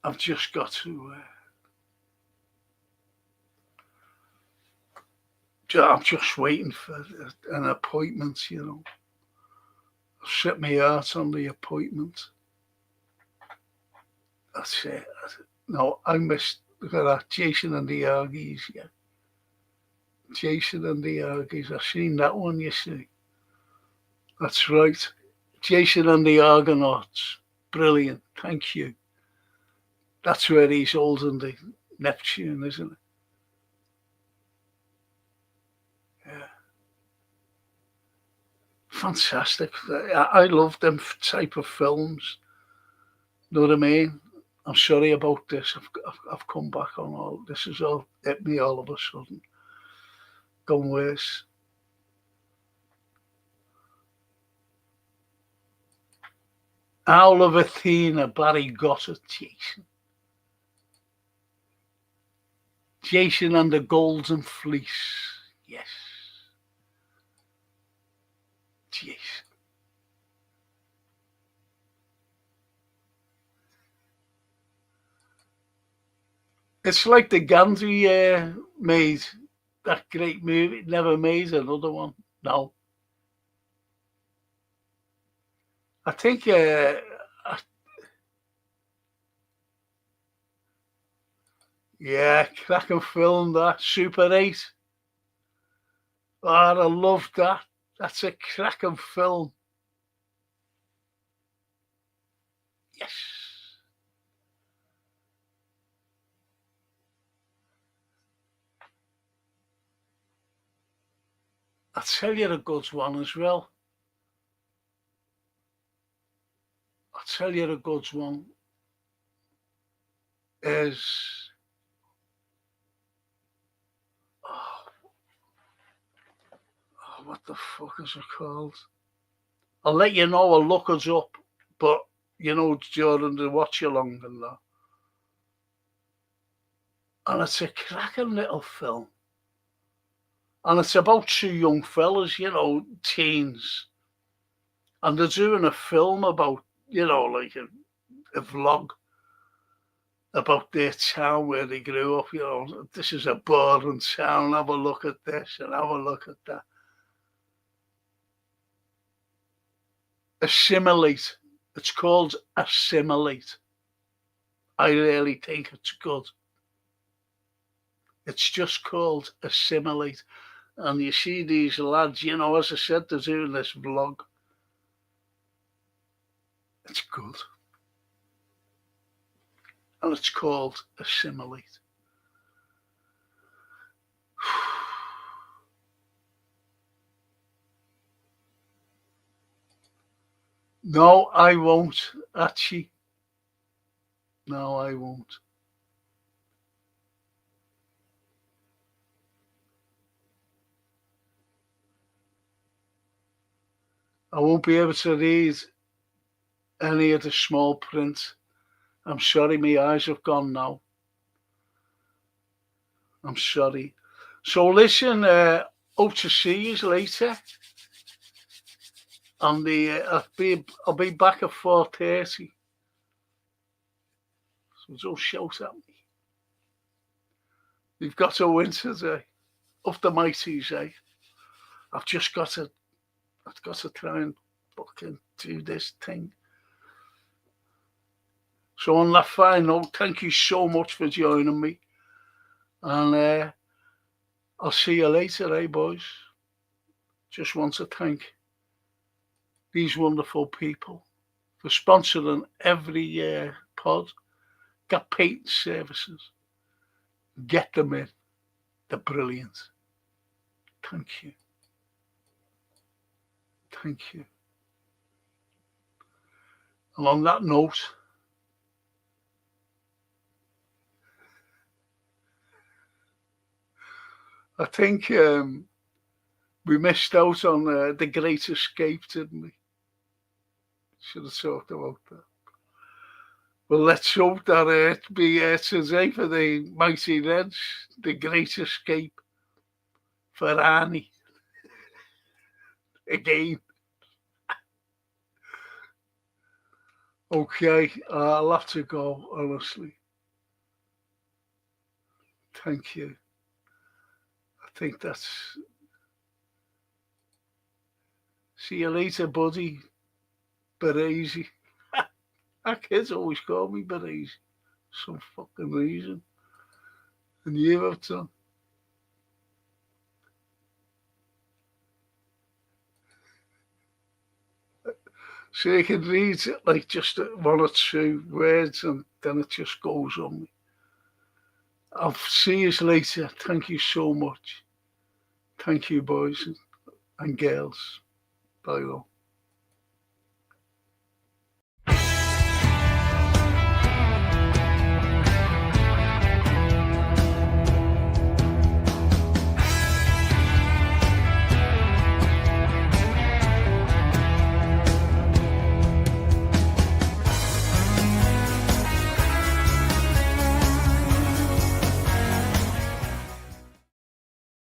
I've just got to. I'm just waiting for an appointment, you know. I've set my heart on the appointment. That's it. No, I missed. Look at that. Jason and the Argies, yeah. Jason and the Argies. I've seen that one, you see. That's right. Jason and the Argonauts. Brilliant. Thank you. That's where he's holding the Neptune, isn't it? Yeah. Fantastic. I love them type of films. Know what I mean? I'm sorry about this. I've come back on all. This has all hit me all of a sudden. Gone worse. Owl of Athena, Barry Gossett, Jason. Jason and the Golden Fleece. Yes. Jason. It's like the Gandhi made that great movie, never made another one. No. I think, yeah, cracking film, that. Super 8. Oh, I love that. That's a cracking film. Yes. I'll tell you a good one as well. I'll tell you a good one is what the fuck is it called? I'll let you know. I'll look it up, but you know during the watch along and that. And it's a cracking little film, and it's about two young fellas, you know, teens, and they're doing a film about, you know, like a vlog about their town where they grew up. You know, this is a boring town. Have a look at this and have a look at that. Assimilate. It's called Assimilate. I really think it's good. It's just called Assimilate. And you see these lads, you know, as I said, they're doing this vlog. It's good. And it's called Assimilate. No, I won't, actually. No, I won't. I won't be able to read any of the small print. I'm sorry, my eyes have gone now. I'm sorry. So listen, hope to see you later. And I'll be back at 4:30. So don't shout at me. You've got to win today. Up the mighties, eh? I've got to try and fucking do this thing. So on that final, thank you so much for joining me. And I'll see you later, eh, boys? Just want to thank these wonderful people for sponsoring every pod. Got patent services. Get them in. They're brilliant. Thank you. Thank you. And on that note, I think we missed out on the Great Escape, didn't we? Should have talked about that. Well, let's hope that it be today for the Mighty Reds, the Great Escape for Arnie. Again. Okay, I'll have to go, honestly. Thank you. I think that's... See you later, buddy. Berezi. Our kids always call me Berezi. Some fucking reason. And you have done. So you can read it like just one or two words and then it just goes on me. I'll see you later. Thank you so much. Thank you, boys and girls. Bye, all.